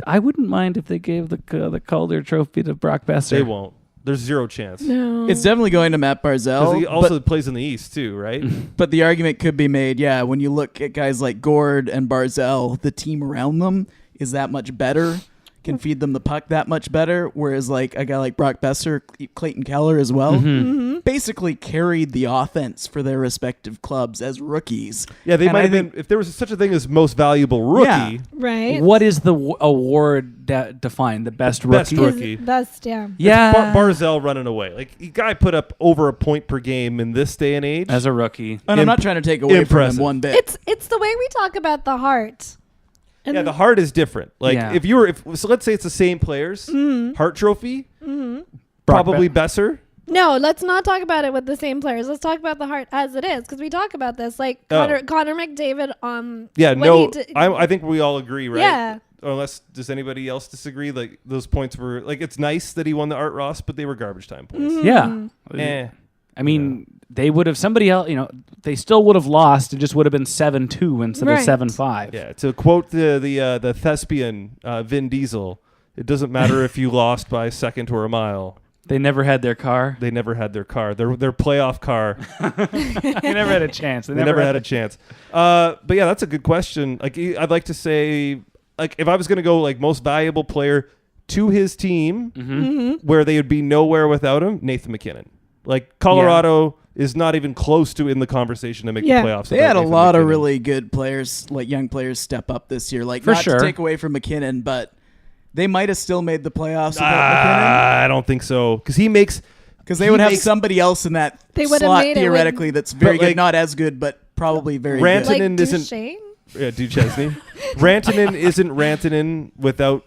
B: I wouldn't mind if they gave the Calder Trophy to Brock Boeser.
A: They won't. There's zero chance.
C: no.
D: It's definitely going to Matt Barzell.
A: Because he also plays in the East too, right?
D: But the argument could be made, when you look at guys like Gord and Barzell, the team around them is that much better, can feed them the puck that much better, whereas like a guy like Brock Boeser, Clayton Keller as well, basically carried the offense for their respective clubs as rookies.
A: Yeah, they
D: And
A: might
D: I
A: have been, if there was such a thing as most valuable rookie,
D: Yeah.
C: right.
B: What is the award defined? The best
A: Best
B: rookie?
A: rookie.
C: Best, yeah.
B: Yeah.
A: Barzell running away. Like, the guy put up over a point per game in this day and age.
B: As a rookie.
D: And I'm not trying to take away
A: impressive.
D: from him one bit.
C: It's the way we talk about the heart. And
A: Yeah, the heart is different. Like,
B: Yeah.
A: so let's say it's the same players, Hart Trophy,
B: Brock
A: probably Boeser.
C: No, let's not talk about it with the same players. Let's talk about the heart as it is, because we talk about this. Like Connor McDavid.
A: Yeah,
C: when
A: no,
C: he did-
A: I think we all agree, right?
C: Yeah.
A: Unless, does anybody else disagree? Like, those points were, like, it's nice that he won the Art Ross, but they were garbage time points.
B: Yeah.
A: Eh.
B: I mean, they would have, somebody else, they still would have lost. It just would have been 7-2 instead of
C: Right.
B: 7-5.
A: Yeah, to quote the thespian Vin Diesel, it doesn't matter if you lost by a second or a mile.
B: They never had their car.
A: They never had their car. Their playoff car.
B: They never had a chance.
A: They never had a chance. But yeah, that's a good question. Like, I'd like to say, like, if I was going to go like most valuable player to his team, where they would be nowhere without him, Nathan McKinnon. Like, Colorado is not even close to in the conversation to make the playoffs.
D: They had a
A: Nathan
D: lot
A: McKinnon.
D: of really good players, like young players, step up this year. Like,
B: For
D: not
B: sure.
D: to take away from McKinnon, but they might have still made the playoffs without McKinnon.
A: I don't think so, because he makes.
D: Because they would have somebody else in that
C: They would have
D: slot
C: made it
D: theoretically
C: with-
D: that's very
A: But, like,
D: good, not as good, but probably very
A: Rantanen
D: good.
C: Like
A: isn't.
C: Duchesne?
A: Yeah, Duchesne. Rantanen isn't Rantanen without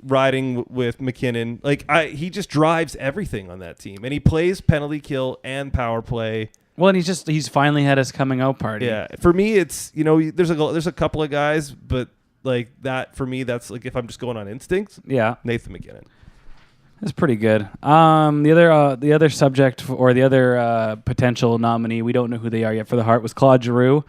A: riding with McKinnon. Like, he just drives everything on that team, and he plays penalty kill and power play.
B: Well, and he's finally had his coming out party.
A: Yeah, for me, it's there's a couple of guys, but like that for me, that's like if I'm just going on instincts.
B: Yeah.
A: Nathan McKinnon.
B: That's pretty good. The other subject or the other potential nominee, we don't know who they are yet for the Hart, was Claude Giroux.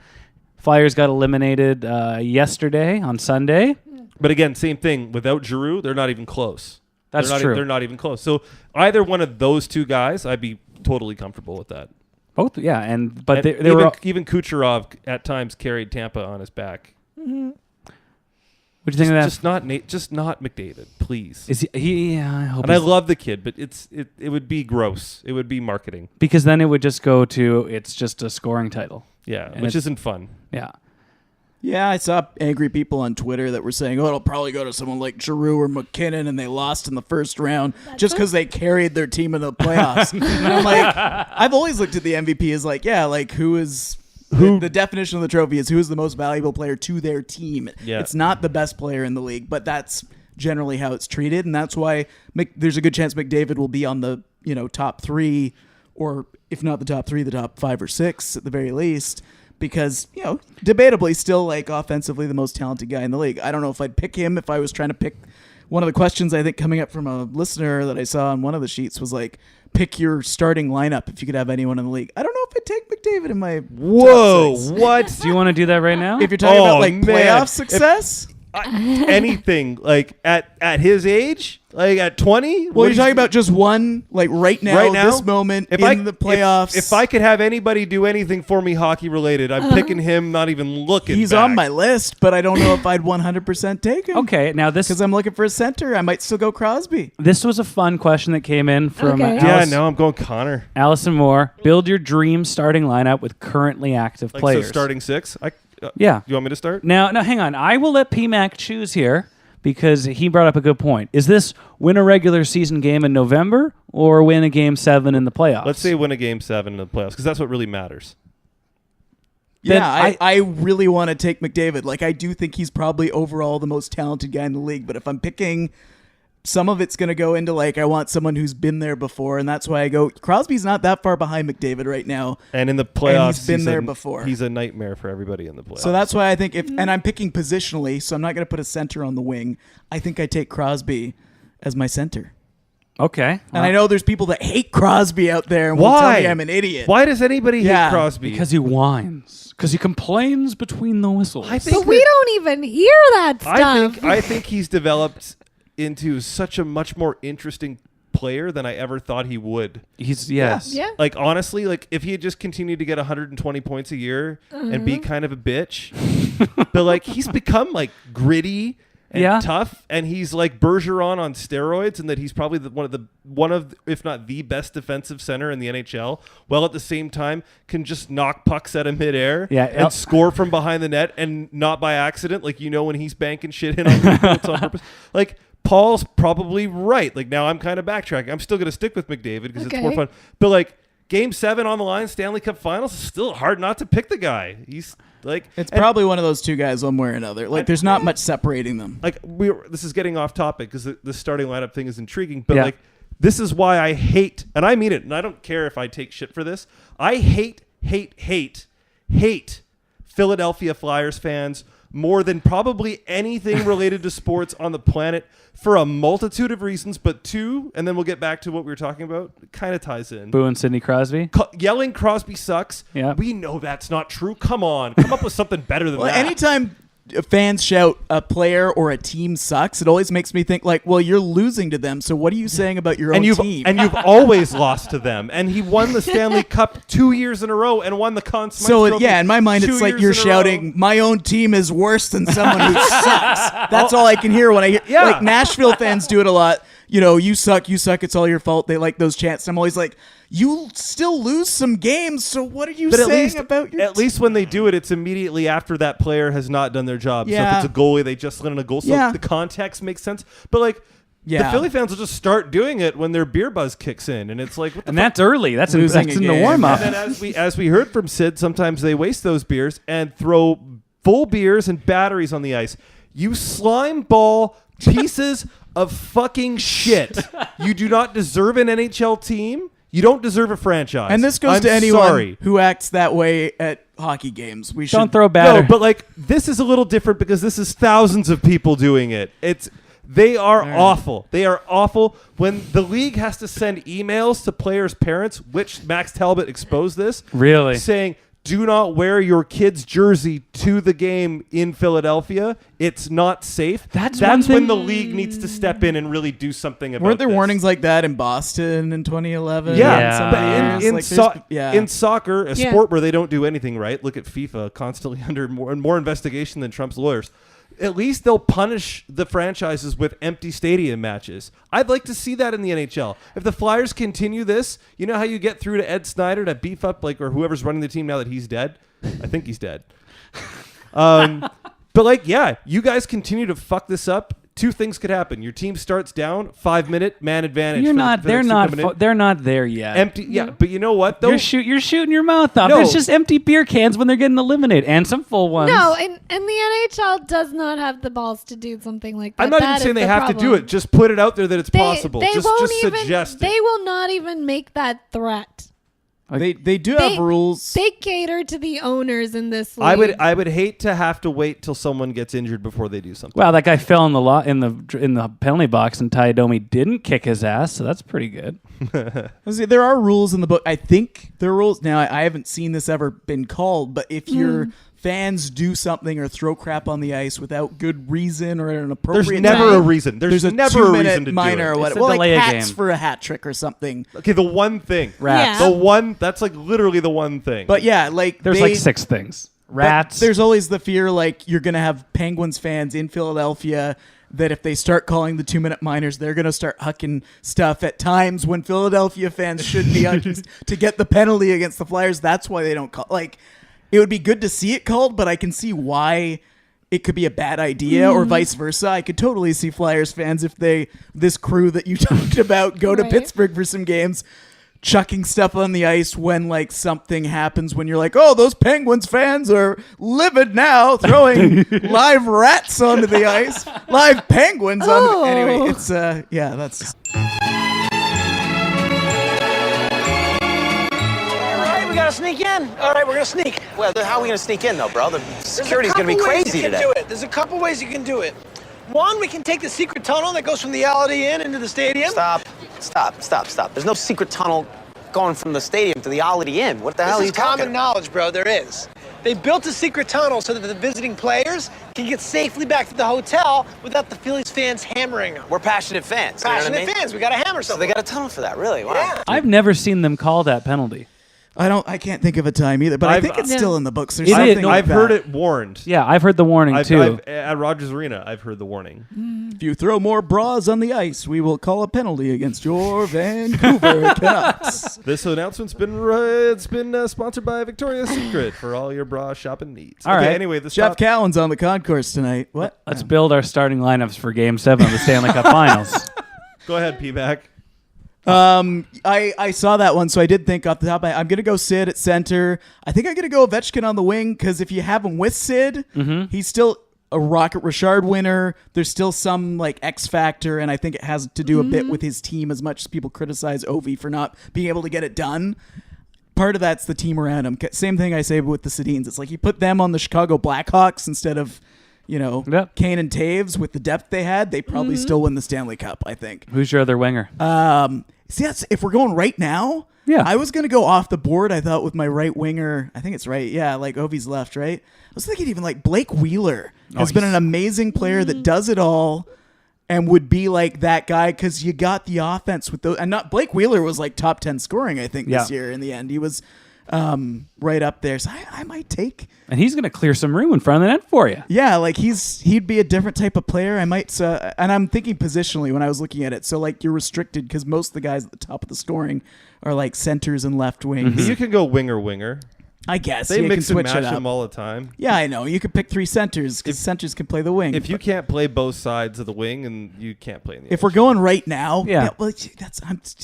B: Flyers got eliminated yesterday on Sunday.
A: But again, same thing. Without Giroux, they're not even close.
B: That's
A: they're not,
B: true.
A: They're not even close. So either one of those two guys, I'd be totally comfortable with that.
B: Both, yeah, but
A: And
B: they were.
A: even Kucherov at times carried Tampa on his back.
B: What do you think of that?
A: Just not McDavid, please.
B: Is he? I hope.
A: And I love the kid, but it would be gross. It would be marketing.
B: Because then it would just go to it's just a scoring title.
A: Yeah,
B: And
A: which
B: it's-
A: isn't fun.
B: Yeah.
D: Yeah, I saw angry people on Twitter that were saying, "Oh, it'll probably go to someone like Giroux or McKinnon," and they lost in the first round just because they carried their team in the playoffs. And I'm like, I've always looked at the MVP as like, yeah, like who is the definition of the trophy is who is the most valuable player to their team.
A: Yeah.
D: It's not the best player in the league, but that's generally how it's treated, and that's why there's a good chance McDavid will be on the top 3, or if not the top 3, the top 5 or 6 at the very least. Because, debatably still like offensively the most talented guy in the league. I don't know if I'd pick him if I was trying to pick. One of the questions I think coming up from a listener that I saw on one of the sheets was like, pick your starting lineup if you could have anyone in the league. I don't know if I'd take McDavid in my
A: Whoa,
D: top 6.
A: what?
B: Do you want to do that right now?
D: If you're talking about like
A: man.
D: playoff success?
A: Anything like at his age, like at 20.
D: Well, you're talking about just one, like right now, this moment
A: if
D: in the playoffs.
A: If I could have anybody do anything for me hockey related, I'm picking him. Not even looking.
D: He's
A: back.
D: on my list, but I don't know if I'd 100% take him.
B: Okay, now
D: Because I'm looking for a center. I might still go Crosby.
B: this was a fun question that came in from
C: Okay.
A: Yeah, no, I'm going Connor.
B: Allison Moore. Build your dream starting lineup with currently active
A: Like,
B: players.
A: so starting 6.
B: Yeah.
A: You want me to start?
B: Now, hang on. I will let PMAC choose here because he brought up a good point. Is this win a regular season game in November or win a game 7 in the playoffs?
A: Let's say win a game 7 in the playoffs, because that's what really matters.
B: Then
D: Yeah, I really want to take McDavid. Like, I do think he's probably overall the most talented guy in the league. But if I'm picking, some of it's going to go into, like, I want someone who's been there before. And that's why I go, Crosby's not that far behind McDavid right now.
A: And in the playoffs,
D: he's been there before.
A: He's a nightmare for everybody in the playoffs.
D: So that's why I think and I'm picking positionally, so I'm not going to put a center on the wing. I think I take Crosby as my center.
B: Okay.
D: And I know there's people that hate Crosby out there and will tell
A: Why?
D: me I'm an idiot.
A: Why does anybody
D: Yeah,
A: hate Crosby?
B: Because he whines. Because he complains between the whistles.
A: I think
C: But we don't even hear that stuff.
A: I think he's developed into such a much more interesting player than I ever thought he would.
B: He's yes.
C: Yeah.
A: Like, honestly, like if he had just continued to get 120 points a year and be kind of a bitch, but like he's become like gritty and tough, and he's like Bergeron on steroids, and that he's probably one of if not the best defensive center in the NHL. While at the same time can just knock pucks out of midair and score from behind the net, and not by accident. Like, when he's banking shit in on it's on purpose. Like, Paul's probably right. Like, now I'm kind of backtracking. I'm still going to stick with McDavid because it's more fun. But like Game 7 on the line, Stanley Cup Finals, is still hard not to pick the guy. He's like,
D: It's probably one of those two guys one way or another. Like, there's not much separating them.
A: like this is getting off topic because the starting lineup thing is intriguing. But like, this is why I hate, and I mean it, and I don't care if I take shit for this. I hate Philadelphia Flyers fans more than probably anything related to sports on the planet, for a multitude of reasons, but two, and then we'll get back to what we were talking about, it kind of ties in.
B: Boo and Sidney Crosby.
A: Yelling Crosby sucks.
B: Yeah.
A: We know that's not true. Come on. Come up with something better than that.
D: Anytime fans shout a player or a team sucks, it always makes me think like, well, you're losing to them. So what are you saying about your own team?
A: And you've always lost to them. And he won the Stanley Cup 2 years in a row and won the Conn Smythe Trophy
D: in my mind, it's like you're shouting, my own team is worse than someone who sucks. That's all I can hear when I hear. Like Nashville fans do it a lot. You suck, it's all your fault. They like those chants. I'm always like, you still lose some games, so what are you saying about your
A: At least when they do it, it's immediately after that player has not done their job.
D: Yeah.
A: So if it's a goalie, they just let in a goal. So the context makes sense. But the Philly fans will just start doing it when their beer buzz kicks in. And it's like, what the fuck?
B: That's early. That's in the warm-up.
A: And then as we heard from Sid, sometimes they waste those beers and throw full beers and batteries on the ice. You slime ball pieces of fucking shit. You do not deserve an NHL team. You don't deserve a franchise.
D: And this goes to anyone who acts that way at hockey games. We
B: don't throw batter.
A: No, but this is a little different because this is thousands of people doing it. They are awful. They are awful. When the league has to send emails to players' parents, which Max Talbot exposed this,
B: really
A: saying, do not wear your kid's jersey to the game in Philadelphia. It's not safe. That's when the league needs to step in and really do something about it.
D: Weren't there warnings like that in Boston in 2011?
A: Yeah. In soccer, a sport where they don't do anything right, look at FIFA, constantly under more investigation than Trump's lawyers. At least they'll punish the franchises with empty stadium matches. I'd like to see that in the NHL. If the Flyers continue this, you know how you get through to Ed Snyder to beef up or whoever's running the team now that he's dead? I think he's dead. But you guys continue to fuck this up. Two things could happen. Your team starts down, 5-minute man advantage.
B: They're not there yet.
A: Empty. Yeah, but you know what? Though
B: you're shooting your mouth off.
A: No.
B: There's just empty beer cans when they're getting eliminated, and some full ones.
C: No, and the NHL does not have the balls to do something like that.
A: I'm not even saying they have to do it. Just put it out there that it's possible. Just suggest it.
C: They will not even make that threat.
D: They do have rules.
C: They cater to the owners in this league.
A: I would hate to have to wait till someone gets injured before they do something.
B: Wow, that guy fell in the penalty box, and Ty Domi didn't kick his ass, so that's pretty good.
D: There are rules in the book. I think there are rules. Now, I haven't seen this ever been called, but if your fans do something or throw crap on the ice without good reason or an appropriate
A: There's never a reason. There's never a reason to
D: minor
A: do it.
D: Or whatever. Well, like hats for a hat trick or something.
A: Okay, the one thing.
B: Rats.
A: The one, that's literally the one thing.
D: But
B: there's 6 things. Rats.
D: There's always the fear you're going to have Penguins fans in Philadelphia that if they start calling the 2-minute minors, they're going to start hucking stuff at times when Philadelphia fans should be hucking to get the penalty against the Flyers. That's why they don't call. It would be good to see it called, but I can see why it could be a bad idea or vice versa. I could totally see Flyers fans, if this crew that you talked about go to Pittsburgh for some games, chucking stuff on the ice when something happens when you're like, oh, those Penguins fans are livid now, throwing live rats onto the ice, live penguins on. Anyway, it's that's.
G: We gotta sneak in. All right, we're gonna sneak. Well, how are we gonna sneak in, though, bro? The security's gonna be crazy today. There's a couple ways you can do it. One, we can take the secret tunnel that goes from the Alley Inn into the stadium. Stop. There's no secret tunnel going from the stadium to the Alley Inn. What the hell are you talking about? This is common knowledge, bro. There is. They built a secret tunnel so that the visiting players can get safely back to the hotel without the Phillies fans hammering them. We're passionate fans. Passionate fans. We gotta hammer something. So they got a tunnel for that, really? Wow. Yeah.
B: I've never seen them call that penalty.
D: I can't think of a time either, but I think it's still in the books. There's
A: I've heard it warned.
B: Yeah, I've heard the warning too.
A: At Rogers Arena, I've heard the warning.
D: If you throw more bras on the ice, we will call a penalty against your Vancouver Canucks.
A: This announcement's been sponsored by Victoria's Secret for all your bra shopping needs.
B: All right.
A: Anyway,
D: Jeff Cowan's on the concourse tonight. What?
B: Let's build our starting lineups for Game 7 of the Stanley Cup Finals.
A: Go ahead, P-Back.
D: I saw that one, so I did think off the top. I'm gonna go Sid at center. I think I'm gonna go Ovechkin on the wing because if you have him with Sid, he's still a Rocket Richard winner. There's still some X factor, and I think it has to do a bit with his team. As much as people criticize Ovi for not being able to get it done, part of that's the team around him. Same thing I say with the Sedins. It's like you put them on the Chicago Blackhawks instead of Kane and Taves with the depth they had, they probably still win the Stanley Cup, I think.
B: Who's your other winger?
D: If we're going right now,
B: Yeah.
D: I was going to go off the board, I thought, with my right winger. I think it's right. Yeah, like Ovi's left, right? I was thinking even like Blake Wheeler has been an amazing player that does it all and would be like that guy because you got the offense with those. And not Blake Wheeler was like top 10 scoring, I think, this year in the end. He was right up there. So I might take.
B: And he's going to clear some room in front of the net for you.
D: Yeah, like he'd be a different type of player. I might, and I'm thinking positionally when I was looking at it. So like you're restricted because most of the guys at the top of the scoring are like centers and left wings.
A: You can go winger.
D: I guess
A: They
D: you
A: mix
D: can
A: and
D: switch it
A: match
D: up.
A: them all the time.
D: Yeah, I know. You could pick 3 centers because centers can play the wing.
A: If you can't play both sides of the wing, and you can't play in the
D: If we're going right now,
B: Yeah.
D: well,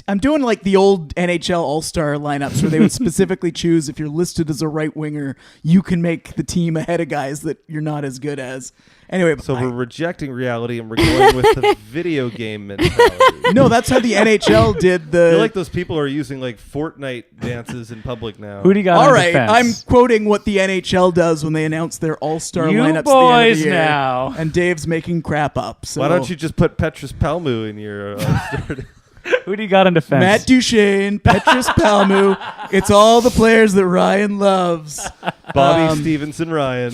D: I'm doing like the old NHL All-Star lineups where they would specifically choose if you're listed as a right winger, you can make the team ahead of guys that you're not as good as. Anyway,
A: So we're rejecting reality and we're going with the video game mentality.
D: no, that's how the NHL did
A: I feel
D: the.
A: like those people are using like Fortnite dances in public now.
B: Who do you got
D: All
B: on
D: right,
B: defense?
D: I'm quoting what the NHL does when they announce their All-Star
B: You
D: lineups at the end
B: boys
D: of the year.
B: now.
D: And Dave's making crap up. So
A: Why don't you just put Petrus Palmu in your
B: Who do you got on defense?
D: Matt Duchene, Petrus Palmu. It's all the players that Ryan loves.
A: Bobby Stevenson Ryan?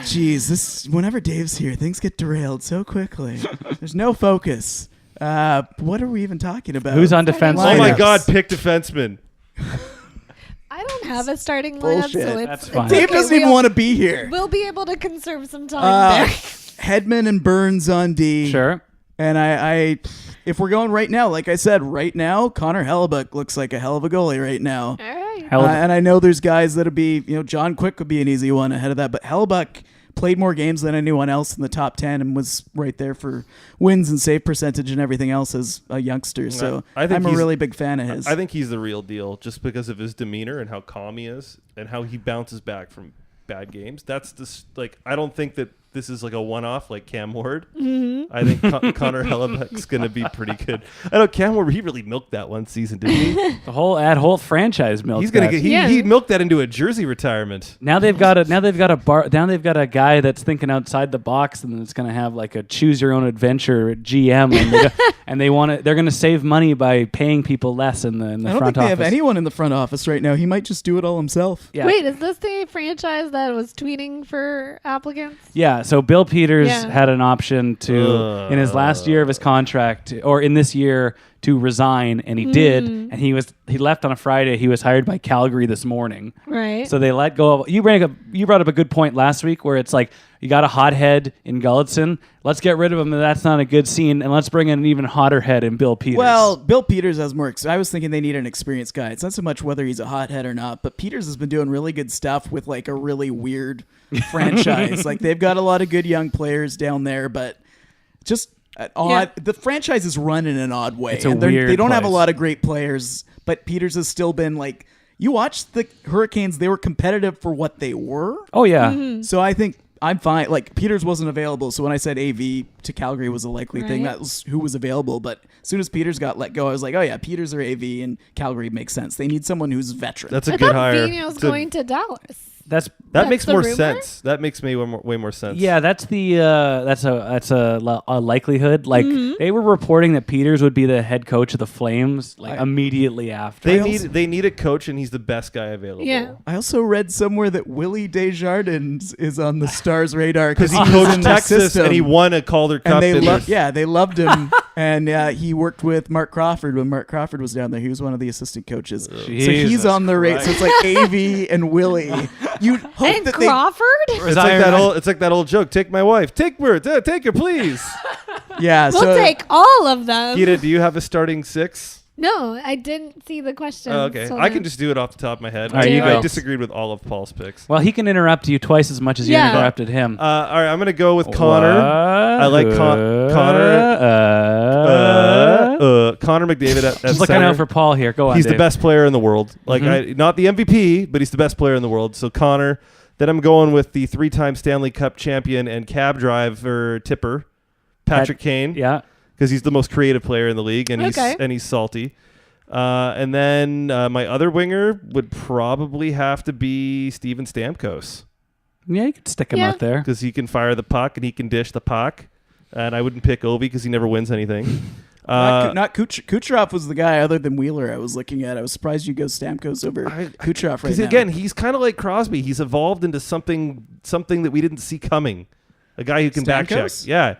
D: Geez, whenever Dave's here, things get derailed so quickly. There's no focus. What are we even talking about?
B: Who's on defense?
A: Oh my
D: Lineups.
A: God, pick defenseman.
C: I don't have a starting lineup,
D: Bullshit.
C: so it's
B: That's fine.
C: it's
D: Dave
C: okay.
D: doesn't even want to be here.
C: We'll be able to conserve some time there.
D: Hedman and Burns on D.
B: Sure.
D: And I, if we're going right now, like I said, right now, Connor Hellebuck looks like a hell of a goalie right now.
C: All right.
D: And I know there's guys that'll be, John Quick would be an easy one ahead of that, but Hellebuck played more games than anyone else in the top 10 and was right there for wins and save percentage and everything else as a youngster. So
A: I think
D: I'm a
A: he's-
D: really big fan of his.
A: I think he's the real deal just because of his demeanor and how calm he is and how he bounces back from bad games. That's just like, I don't think that this is like a one-off like Cam Ward. I think Connor Hellebuck's going to be pretty good. I know Cam Ward, he really milked that one season, didn't he?
B: The whole franchise milk.
A: He's going to get he milked that into a jersey retirement.
B: Now they've got a guy that's thinking outside the box, and it's going to have like a choose your own adventure GM, and they're going to save money by paying people less in the
D: I don't
B: front
D: think they
B: office.
D: have anyone in the front office right now. He might just do it all himself.
B: Yeah.
C: Wait, is this the franchise that was tweeting for applicants?
B: Yeah, so Bill Peters
C: Yeah.
B: had an option to, in his last year of his contract, or in this year, to resign, and he did, and he left on a Friday. He was hired by Calgary this morning.
C: Right.
B: So they let go of. You brought up a good point last week where it's like you got a hothead in Gulletson. Let's get rid of him. That's not a good scene, and let's bring in an even hotter head in Bill Peters.
D: Well, Bill Peters has more. I was thinking they need an experienced guy. It's not so much whether he's a hothead or not, but Peters has been doing really good stuff with like a really weird franchise. Like they've got a lot of good young players down there, but just odd. The franchise is run in an odd way.
B: It's a
D: and
B: weird
D: they don't have a
B: place.
D: lot of great players, but Peters has still been like. You watched the Hurricanes; they were competitive for what they were.
B: oh yeah,
D: So I think I'm fine. Like Peters wasn't available, so when I said AV to Calgary was a likely thing,
C: Right.
D: that was who was available. But as soon as Peters got let go, I was like, oh yeah, Peters or AV, and Calgary makes sense. They need someone who's veteran.
A: That's a
C: I
A: good
C: thought
A: hire.
C: Vino's
A: It's a-
C: going to Dallas.
B: that's
A: that makes
C: the
A: more
C: rumor?
A: sense. That makes me way more sense.
B: yeah, that's a likelihood. Like they were reporting that Peters would be the head coach of the Flames like immediately after.
A: They need a coach, and he's the best guy available.
C: Yeah.
D: I also read somewhere that Willie Desjardins is on the Stars' radar
A: Because he
D: was
A: coached
D: in their
A: Texas
D: system.
A: and he won a Calder Cup.
D: And they
A: in
D: loved,
A: this-
D: they loved him, and he worked with Mark Crawford when Mark Crawford was down there. He was one of the assistant coaches, so he's
B: Jesus
D: on the rate. So it's like AV and Willie. You hope
C: And
D: that
C: Crawford?
A: It's like that old joke. Take my wife. Take her. Take her, please.
D: yeah.
C: We'll
D: so
C: take all of them.
A: Gita, do you have a starting six?
C: No, I didn't see the question.
A: Oh, okay,
C: so
A: I can
C: then-
A: just do it off the top of my head.
B: All right, you
A: I
B: go.
A: disagreed with all of Paul's picks.
B: Well, he can interrupt you twice as much as you
C: Yeah.
B: interrupted him.
A: All right, I'm gonna go with Connor. I like Connor McDavid at
B: Just looking
A: center.
B: out for Paul here. Go on.
A: He's the
B: Dave.
A: best player in the world. Like not the MVP, but he's the best player in the world. So Connor. Then I'm going with the 3-time Stanley Cup champion and cab driver tipper, Patrick Kane.
B: Yeah.
A: Because he's the most creative player in the league, and
C: Okay.
A: he's salty. And then my other winger would probably have to be Steven Stamkos,
B: Yeah, you could stick him out there.
A: because he can fire the puck and he can dish the puck. And I wouldn't pick Ovi because he never wins anything.
D: Not Kucherov was the guy other than Wheeler I was looking at. I was surprised you go Stamkos over Kucherov right now.
A: Because again, he's kind of like Crosby. He's evolved into something that we didn't see coming. A guy who can back check. Yeah.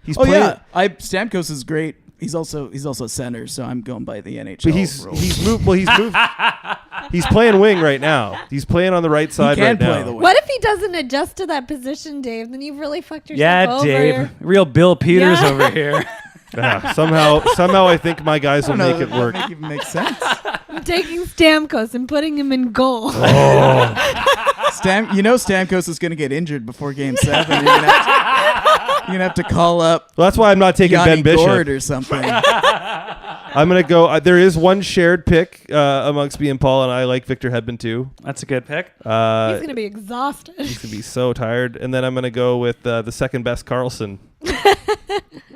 D: Stamkos is great. He's also a center, so I'm going by the NHL.
A: But he's moved. He's playing wing right now. He's playing on the right side right now.
D: The wing.
C: What if he doesn't adjust to that position, Dave? Then you've really fucked yourself over.
B: Yeah, Dave. Real Bill Peters over here.
A: Somehow I think my guys will make it work.
D: That makes sense.
C: I'm taking Stamkos and putting him in goal.
D: Stamkos is going to get injured before Game 7. You're going to have to call up.
A: Well, that's why I'm not taking
D: Yanni
A: Ben Bishop
D: Gord or something.
A: I'm going to go. There is one shared pick amongst me and Paul, and I like Victor Hedman too.
B: That's a good pick.
C: He's going to be exhausted.
A: He's going to be so tired. And then I'm going to go with the second best Carlson.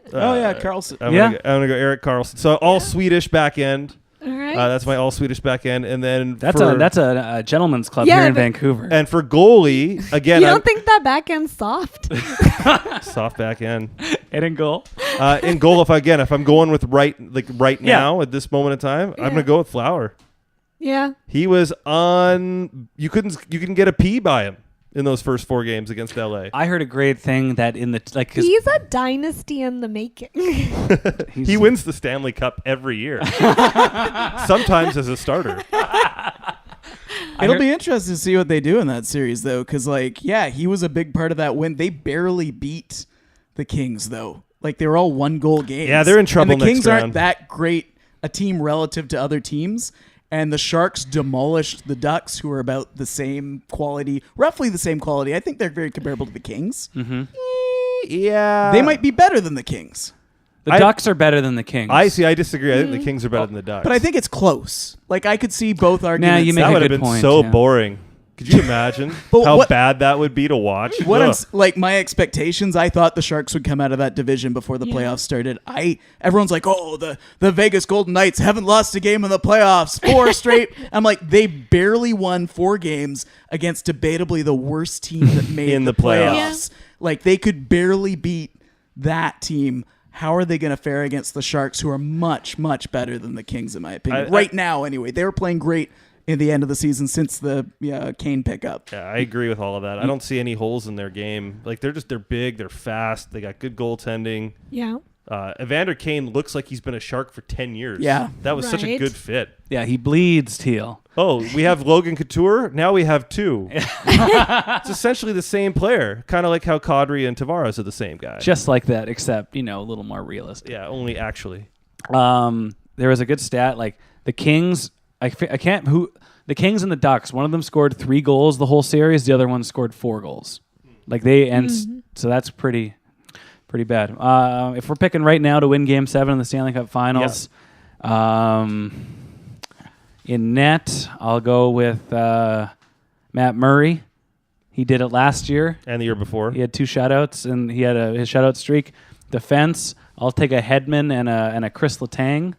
D: Carlson.
A: I'm going to go Eric Carlson. So all Swedish back end.
C: All right.
A: That's my all Swedish back end, and then
B: that's a gentleman's club here in Vancouver.
A: And for goalie, again,
C: you don't think that back end's soft?
A: Soft back end.
B: And in goal.
A: In goal, if I'm going with right now at this moment in time, I'm gonna go with Flower.
C: Yeah.
A: He was on. You can get a P by him in those first 4 games against LA.
B: I heard a great thing that
C: he's a dynasty in the making.
A: He wins the Stanley Cup every year. Sometimes as a starter.
D: It'll be interesting to see what they do in that series, though, because he was a big part of that win. They barely beat the Kings, though. They were all 1-goal games.
A: Yeah, they're in trouble.
D: And the Kings
A: round.
D: aren't that great a team relative to other teams. And the Sharks demolished the Ducks, who are about the same quality, roughly the same quality. I think they're very comparable to the Kings.
B: Mm-hmm.
A: Yeah.
D: They might be better than the Kings.
B: The Ducks are better than the Kings.
A: I disagree. I think the Kings are better than the Ducks.
D: But I think it's close. I could see both arguments.
B: You make
A: that would have been
B: point,
A: so boring. Could you imagine how bad that would be to watch?
D: My expectations, I thought the Sharks would come out of that division before the playoffs started. Everyone's like, oh, the Vegas Golden Knights haven't lost a game in the playoffs 4 straight. I'm like, they barely won 4 games against debatably the worst team that made
A: in the playoffs.
D: Yeah. They could barely beat that team. How are they going to fare against the Sharks, who are much, much better than the Kings, in my opinion? Right now, anyway. They were playing great in the end of the season since the Kane pickup.
A: Yeah, I agree with all of that. I don't see any holes in their game. They're big, they're fast, they got good goaltending.
C: Yeah.
A: Evander Kane looks like he's been a Shark for 10 years.
D: Yeah.
A: That was such a good fit.
B: Yeah, he bleeds teal.
A: Oh, we have Logan Couture. Now we have 2. It's essentially the same player. Kind of like how Kadri and Tavares are the same guy.
B: Just like that, except, a little more realistic.
A: Yeah, only actually.
B: There was a good stat, the Kings... the Kings and the Ducks, one of them scored 3 goals the whole series, the other one scored 4 goals. So that's pretty bad. If we're picking right now to win Game 7 in the Stanley Cup Finals, in net, I'll go with Matt Murray. He did it last year.
A: And the year before.
B: He had 2 shutouts, and he had his shutout streak. Defense, I'll take a Hedman and a Chris Letang.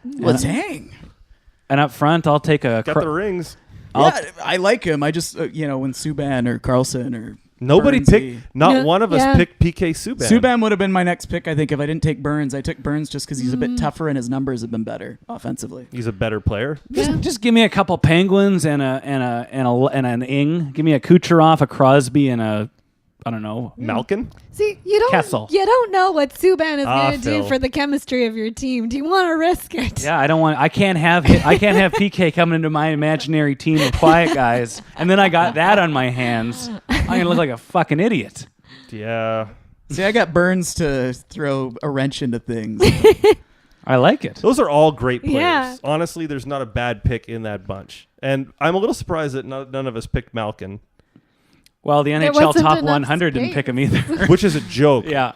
D: Letang?
B: And up front, I'll take a...
A: Got the rings.
D: I like him. I just, when Subban or Carlson or...
A: Nobody
D: Burns
A: picked... Not one of us picked PK Subban.
D: Subban would have been my next pick, I think, if I didn't take Burns. I took Burns just because he's a bit tougher and his numbers have been better offensively.
A: He's a better player.
B: Just give me a couple Penguins and an Ing. Give me a Kucherov, a Crosby, and a... I don't know.
A: Malkin?
C: See, you don't know what Subban is going to do for the chemistry of your team. Do you want to risk it?
B: Yeah, I can't have PK coming into my imaginary team of quiet guys, and then I got that on my hands. I'm going to look like a fucking idiot.
A: Yeah.
D: See, I got Burns to throw a wrench into things.
B: I like it.
A: Those are all great players.
C: Yeah.
A: Honestly, there's not a bad pick in that bunch. And I'm a little surprised that none of us picked Malkin.
B: Well, the NHL Top 100 didn't pick him either.
A: Which is a joke.
B: Yeah.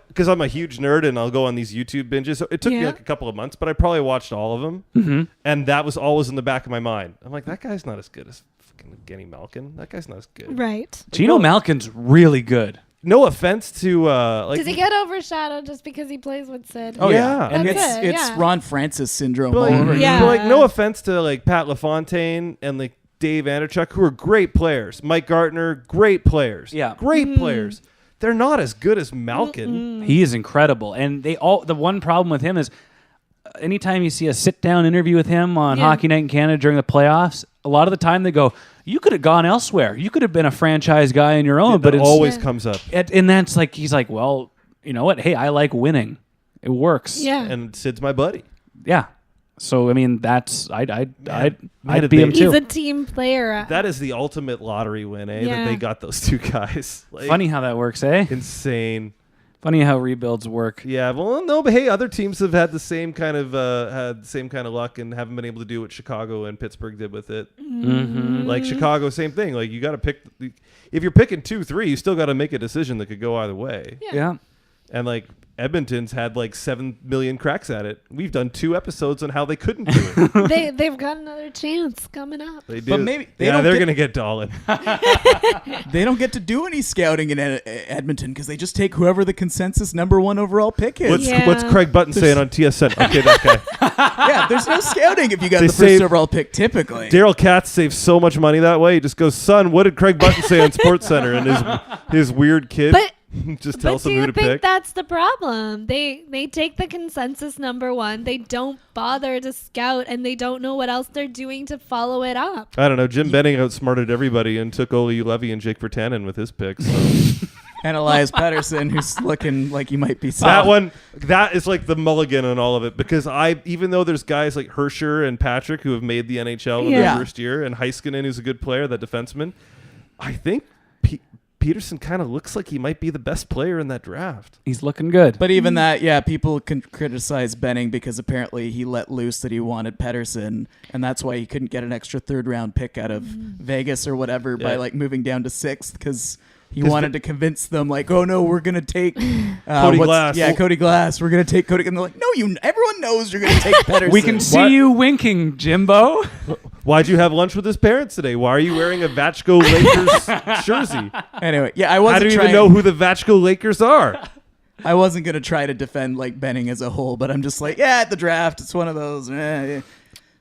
A: Because I'm a huge nerd and I'll go on these YouTube binges. So it took me a couple of months, but I probably watched all of them.
B: Mm-hmm.
A: And that was always in the back of my mind. I'm like, that guy's not as good as fucking Evgeny Malkin. That guy's not as good.
C: Right.
B: Gino Malkin's really good.
A: No offense to...
C: Does he get overshadowed just because he plays with Sid?
D: Oh, yeah.
C: And
D: it's Ron Francis syndrome
A: but
D: all over.
A: No offense to Pat LaFontaine and Dave Anderchuk, who are great players. Mike Gartner, great players.
B: Yeah.
A: Great players. They're not as good as Malkin.
B: He is incredible. And the one problem with him is anytime you see a sit-down interview with him on Hockey Night in Canada during the playoffs, a lot of the time they go, you could have gone elsewhere. You could have been a franchise guy on your own. But it
A: always comes up.
B: And that's like, he's like, well, you know what? Hey, I like winning. It works.
C: Yeah.
A: And Sid's my buddy.
B: Yeah. So, I mean, that's, I'd
A: did
B: be
A: they-
B: him too.
C: He's a team player.
A: That is the ultimate lottery win, eh?
C: Yeah.
A: That they got those two guys. Like,
B: Funny how that works, eh?
A: insane.
B: Funny how rebuilds work.
A: Yeah, well, no, but hey, other teams have had the same kind of luck and haven't been able to do what Chicago and Pittsburgh did with it.
B: Mm-hmm.
A: Like Chicago, same thing. Like you got to pick. If you're picking 2-3, you still got to make a decision that could go either way.
B: Yeah.
A: And like Edmonton's had like 7 million cracks at it. We've done 2 episodes on how they couldn't do it.
C: They've got another chance coming up.
A: They do.
D: But maybe
A: they're gonna get Dolan.
D: They don't get to do any scouting in Edmonton because they just take whoever the consensus number 1 overall pick is.
A: What's Craig Button saying on TSN? Okay, that guy.
D: Yeah, there's no scouting if you got
A: They
D: the
A: say-
D: first overall pick typically.
A: Daryl Katz saves so much money that way. He just goes, son, what did Craig Button say on SportsCenter? And his weird kid just tells
C: But
A: him
C: do
A: who
C: you
A: to
C: think
A: pick.
C: that's the problem? They take the consensus number 1. They don't bother to scout, and they don't know what else they're doing to follow it up.
A: I don't know. Jim Benning outsmarted everybody and took Ole Levy and Jake Virtanen with his picks. So.
D: And Elias Pettersson, who's looking like he might be
A: That one, that is like the mulligan on all of it because even though there's guys like Herscher and Patrick who have made the NHL in their first year and Heiskanen, who's a good player, that defenseman, I think Peterson kind of looks like he might be the best player in that draft.
B: He's looking good.
D: But even that, people can criticize Benning because apparently he let loose that he wanted Pettersson, and that's why he couldn't get an extra 3rd round pick out of Vegas or whatever by like moving down to 6th because he wanted to convince them like, oh no, we're gonna take
A: Cody Glass.
D: Yeah, Cody Glass. We're gonna take Cody, and they're like, no, everyone knows you're gonna take Pettersson.
B: We can see you winking, Jimbo.
A: Why'd you have lunch with his parents today? Why are you wearing a Vachko Lakers jersey?
D: Anyway, I
A: I
D: wasn't
A: don't
D: trying.
A: even know who the Vachko Lakers are.
D: I wasn't gonna try to defend like Benning as a whole, but I'm just like, at the draft, it's one of those.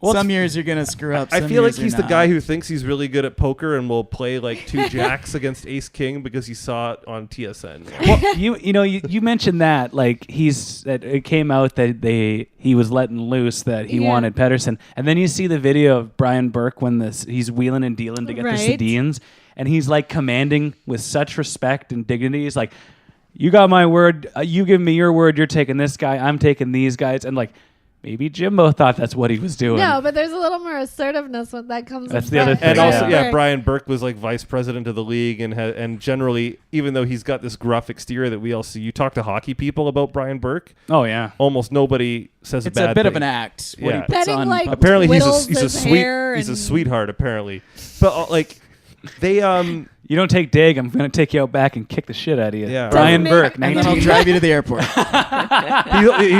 D: Some years you're gonna screw up.
A: I
D: some
A: feel like
D: years
A: he's
D: you're
A: the guy
D: not.
A: who thinks he's really good at poker and will play like 2 jacks against Ace King because he saw it on TSN.
B: Well, you mentioned that like it came out that he was letting loose that he wanted Pettersson, and then you see the video of Brian Burke when he's wheeling and dealing to get the Sedins, and he's like commanding with such respect and dignity. He's like, "You got my word. You give me your word. You're taking this guy. I'm taking these guys," and like. Maybe Jimbo thought that's what he was doing.
C: No, but there's a little more assertiveness when that comes.
B: That's
C: with
B: the other
C: Burke.
B: thing.
A: And also,
B: Yeah.
A: Brian Burke was like vice president of the league, and generally, even though he's got this gruff exterior that we all see, you talk to hockey people about Brian Burke.
B: Oh yeah,
A: almost nobody says
D: It's
A: a bad
D: a bit
A: thing.
D: of an act. What he puts
C: Betting,
D: on
C: like,
D: public.
A: Apparently, he's
C: whittles
A: a
C: his
A: sweet
C: hair
A: he's a
C: and-
A: sweetheart. Apparently, but like they
B: You don't take dig, I'm going to take you out back and kick the shit out of you.
A: Yeah.
B: Brian
C: Doesn't
B: Burke,
C: make-
D: and then I'll
B: 19.
D: drive you to the airport.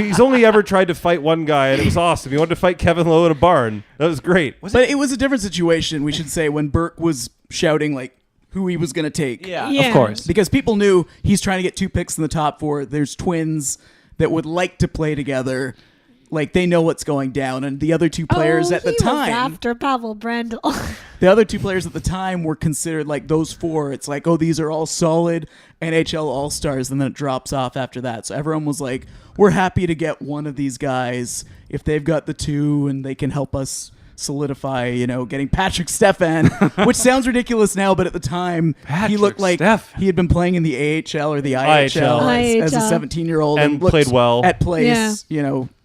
A: he's only ever tried to fight one guy, and it was awesome. He wanted to fight Kevin Lowe in a barn. That was great.
D: But it was a different situation, we should say, when Burke was shouting like who he was going to take.
B: Yeah,
C: Yeah.
B: of course.
D: Because people knew he's trying to get 2 picks in the top 4. There's twins that would like to play together. Like they know what's going down, and the other 2 players at the
C: he was
D: time,
C: after Pavel Brandl.
D: the other 2 players at the time were considered like those 4. It's like, oh, these are all solid NHL All-Stars, and then it drops off after that. So everyone was like, we're happy to get one of these guys if they've got the 2 and they can help us solidify, getting Patrick Stefan, which sounds ridiculous now, but at the time he
B: Patrick
D: looked like
B: Steph.
D: he had been playing in the AHL or the IHL, as a
C: IHL.
D: 17-year-old
A: And
D: looked
A: played well.
D: at place,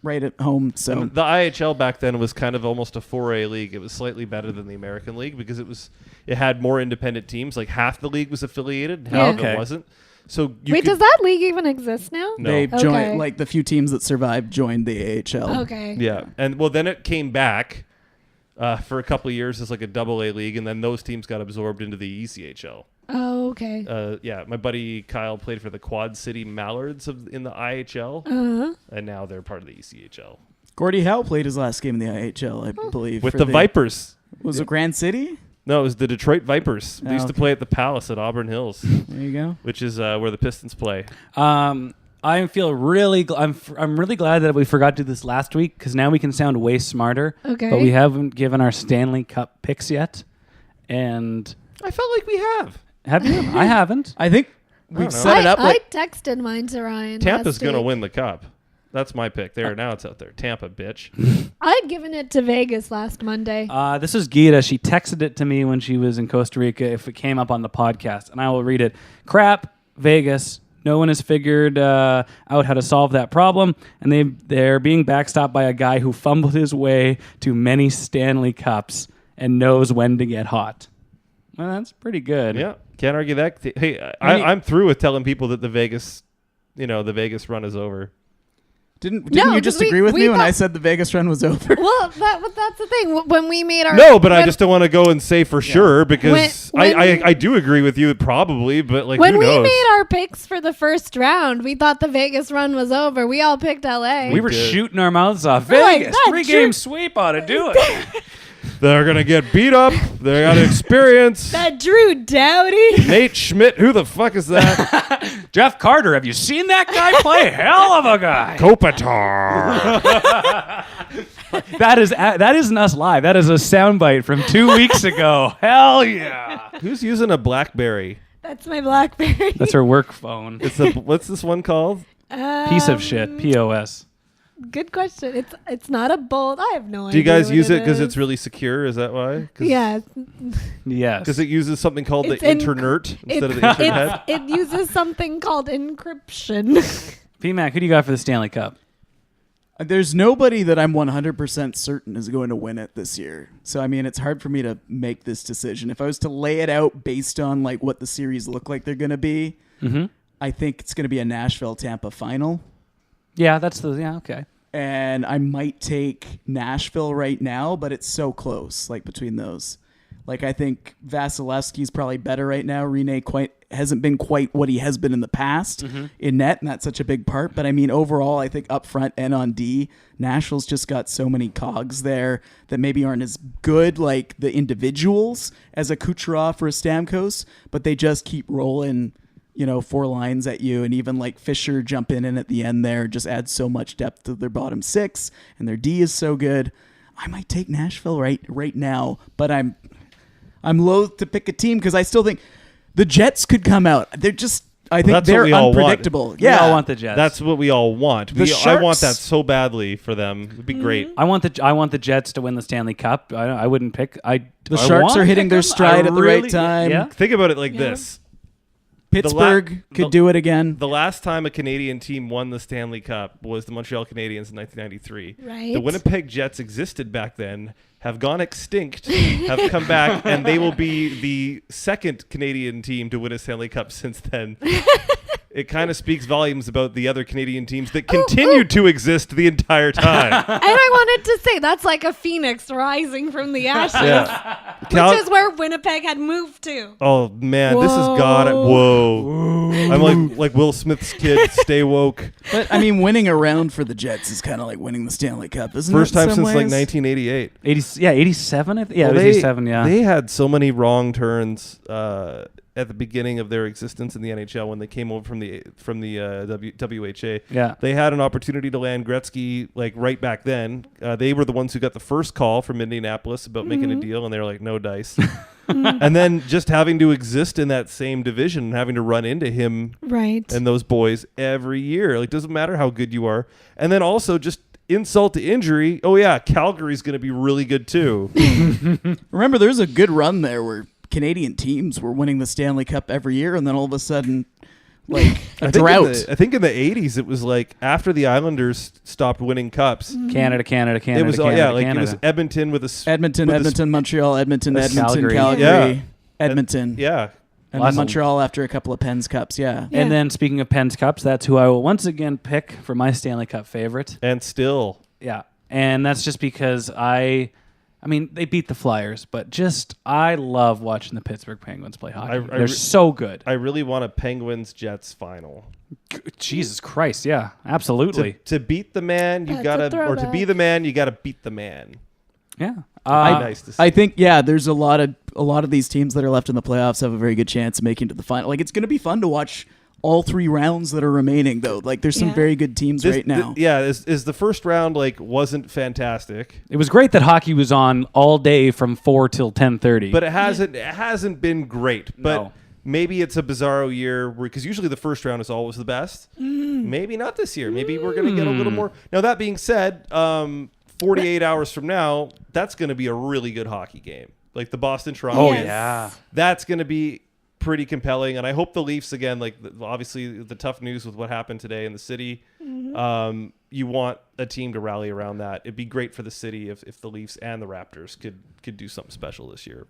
D: right at home. So
A: And the IHL back then was kind of almost a 4A league. It was slightly better than the American League because it had more independent teams. Like half the league was affiliated, and half of
B: Okay.
A: it wasn't. So
C: Wait, does that league even exist now?
A: No.
D: they
C: Okay.
D: joined, like the few teams that survived joined the AHL.
C: Okay.
A: Yeah, and well, then it came back for a couple of years as like a double A league, and then those teams got absorbed into the ECHL.
C: Oh, okay.
A: Yeah, my buddy Kyle played for the Quad City Mallards in the IHL, and now they're part of the ECHL
D: Gordie Howe played his last game in the IHL, I believe.
A: with
D: for
A: the Vipers.
D: Was it Grand City?
A: No, it was the Detroit Vipers. They
D: Oh,
A: used to
D: okay.
A: play at the Palace at Auburn Hills,
D: There you go.
A: which is where the Pistons play.
B: I feel really. I'm really glad that we forgot to do this last week because now we can sound way smarter.
C: Okay.
B: But we haven't given our Stanley Cup picks yet, and
A: I felt like we have.
B: have you? I haven't.
D: I think
A: don't
D: we've
A: know.
D: set it up
C: I
D: like
C: texted mine to Ryan.
A: Tampa's
C: last
A: going to
C: week.
A: win the cup. That's my pick. There, now it's out there. Tampa, bitch.
C: I'd given it to Vegas last Monday.
B: This is Gita. She texted it to me when she was in Costa Rica if it came up on the podcast, and I will read it. Crap, Vegas. No one has figured out how to solve that problem, and they're being backstopped by a guy who fumbled his way to many Stanley Cups and knows when to get hot. Well, that's pretty good.
A: Yeah, can't argue that. Hey, I'm through with telling people that the Vegas run is over.
D: Didn't you just agree with me when I said the Vegas run was over?
C: Well, that's the thing. When we made our
A: I just don't want to go and say for sure because I do agree with you probably, but like
C: when
A: who knows?
C: we made our picks for the first round, we thought the Vegas run was over. We all picked LA.
B: We were shooting our mouths off.
C: We're like,
B: Vegas, 3-game sweep ought to do it.
A: They're gonna get beat up. They got experience.
C: That Drew Doughty.
A: Nate Schmidt, who the fuck is that?
B: Jeff Carter, have you seen that guy play? Hell of a guy.
A: Kopitar.
B: That isn't us live. That is a soundbite from 2 weeks ago. Hell yeah.
A: Who's using a BlackBerry?
C: That's my BlackBerry.
B: That's her work phone.
A: What's this one called?
B: Piece of shit. POS.
C: Good question. It's not a bolt. I have no idea.
A: Do you guys
C: what
A: use it because
C: is.
A: it's really secure? Is that why?
C: Yeah.
B: Yes.
A: Because it uses something called the internet instead of the internet.
C: It uses something called encryption.
B: PMAC, who do you got for the Stanley Cup?
D: There's nobody that I'm 100% certain is going to win it this year. So, I mean, it's hard for me to make this decision. If I was to lay it out based on like what the series look like they're going to be, I think it's going to be a Nashville-Tampa final.
B: Yeah, okay.
D: And I might take Nashville right now, but it's so close, like between those. Like I think Vasilevsky's probably better right now. Rene hasn't been quite what he has been in the past in net, and that's such a big part. But I mean, overall, I think up front and on D, Nashville's just got so many cogs there that maybe aren't as good like the individuals as a Kucherov or a Stamkos, but they just keep rolling. 4 lines at you, and even like Fisher jumping in at the end there just adds so much depth to their bottom 6, and their D is so good. I might take Nashville right now, but I'm loath to pick a team because I still think the Jets could come out. I think they're unpredictable.
A: Want.
B: Yeah, we all want the Jets.
A: That's what we all want. I want that so badly for them. It'd be great.
B: I want the Jets to win the Stanley Cup. I wouldn't pick.
D: The Sharks are hitting their stride at the right time.
B: Yeah.
A: Think about it like this.
D: Pittsburgh could do it again.
A: The last time a Canadian team won the Stanley Cup was the Montreal Canadiens in 1993.
C: Right.
A: The Winnipeg Jets existed back then, have gone extinct, have come back, and they will be the second Canadian team to win a Stanley Cup since then. It kind of speaks volumes about the other Canadian teams that continued to exist the entire time.
C: And I wanted to say that's like a phoenix rising from the ashes, which is where Winnipeg had moved to.
A: Oh man, this has got it. Whoa. I'm like Will Smith's kid. Stay woke.
D: But I mean, winning a round for the Jets is kind of like winning the Stanley Cup, isn't it?
A: First time since like 1988.
B: 87. It was 87. Yeah,
A: they had so many wrong turns at the beginning of their existence in the NHL when they came over from the WHA.
B: Yeah,
A: they had an opportunity to land Gretzky like right back then. They were the ones who got the first call from Indianapolis about making a deal, and they were like, no dice. And then just having to exist in that same division and having to run into him and those boys every year. Like, doesn't matter how good you are. And then also just insult to injury. Oh yeah, Calgary's going to be really good too.
D: Remember, there's a good run there where Canadian teams were winning the Stanley Cup every year, and then all of a sudden, like a drought.
A: I think in the 80s, it was like after the Islanders stopped winning cups.
B: Canada.
A: It was it was Edmonton with
D: Edmonton, Montreal, Edmonton, Calgary. Edmonton.
A: Yeah.
D: And then Montreal after a couple of Penn's Cups, yeah.
B: And then speaking of Penn's Cups, that's who I will once again pick for my Stanley Cup favorite.
A: And still.
B: Yeah. And that's just because I mean, they beat the Flyers, but I love watching the Pittsburgh Penguins play hockey. They're so good.
A: I really want a Penguins-Jets final.
B: Jesus Christ, yeah, absolutely.
A: To beat the man, you to be the man, you gotta beat the man.
B: Yeah.
A: Nice to see.
D: I think there's a lot of these teams that are left in the playoffs have a very good chance of making it to the final. Like, it's going to be fun to watch all 3 rounds that are remaining, though. Like, there's some very good teams right now.
A: Is the first round wasn't fantastic?
B: It was great that hockey was on all day from 4 till 10:30.
A: But it hasn't been great. But maybe it's a bizarro year because usually the first round is always the best. maybe not this year. Maybe we're going to get a little more. Now, that being said, 48 hours from now, that's going to be a really good hockey game. Like the Boston-Toronto game.
B: Yeah.
A: That's going to be pretty compelling. And I hope the Leafs, again, like obviously the tough news with what happened today in the city, you want a team to rally around that. It'd be great for the city if the Leafs and the Raptors could do something special this year.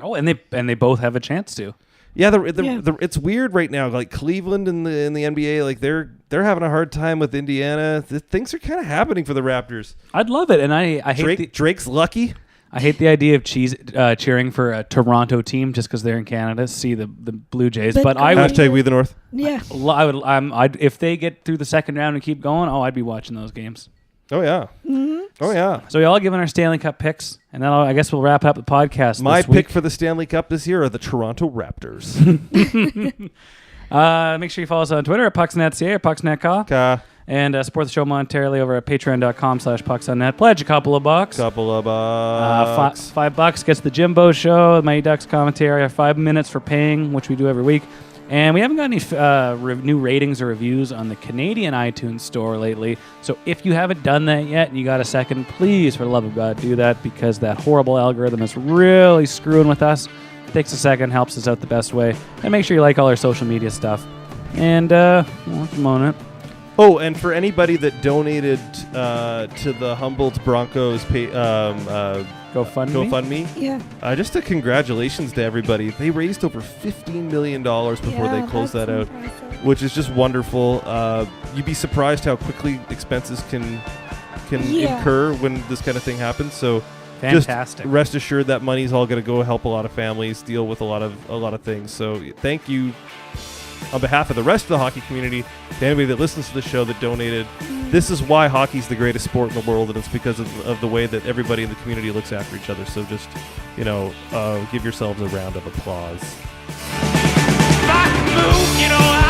B: Oh, and they both have a chance to.
A: Yeah, it's weird right now. Like Cleveland in the NBA, like they're having a hard time with Indiana. Things are kind of happening for the Raptors.
B: I'd love it, and I hate
A: Drake's lucky.
B: I hate the idea of cheering for a Toronto team just because they're in Canada. See the Blue Jays, but I would
A: hashtag We the North.
C: Yeah,
B: I'd if they get through the second round and keep going. Oh, I'd be watching those games.
A: Oh yeah. Oh yeah.
B: So we all given our Stanley Cup picks, and then I guess we'll wrap up the podcast.
A: My
B: this
A: pick
B: week.
A: for the Stanley Cup this year are the Toronto Raptors.
B: Make sure you follow us on Twitter at PucksNetCA or PucksNetCa. And support the show monetarily over at patreon.com/PucksOnNet. Pledge a couple of bucks. $5 gets the Jimbo Show, the Mighty Ducks commentary, 5 minutes for paying, which we do every week. And we haven't got any new ratings or reviews on the Canadian iTunes store lately. So if you haven't done that yet and you got a second, please, for the love of God, do that, because that horrible algorithm is really screwing with us. It takes a second, helps us out the best way. And make sure you like all our social media stuff. And, well, come on it.
A: Oh, and for anybody that donated to the Humboldt Broncos GoFundMe,
C: yeah.
A: Just a congratulations to everybody. They raised over $15 million before they closed that out, which is just wonderful. You'd be surprised how quickly expenses can incur when this kind of thing happens. So
B: fantastic.
A: Just rest assured that money's all going to go help a lot of families deal with a lot of things. So thank you. On behalf of the rest of the hockey community, to anybody that listens to the show that donated, this is why hockey's the greatest sport in the world, and it's because of the way that everybody in the community looks after each other. So just, give yourselves a round of applause.
H: Move,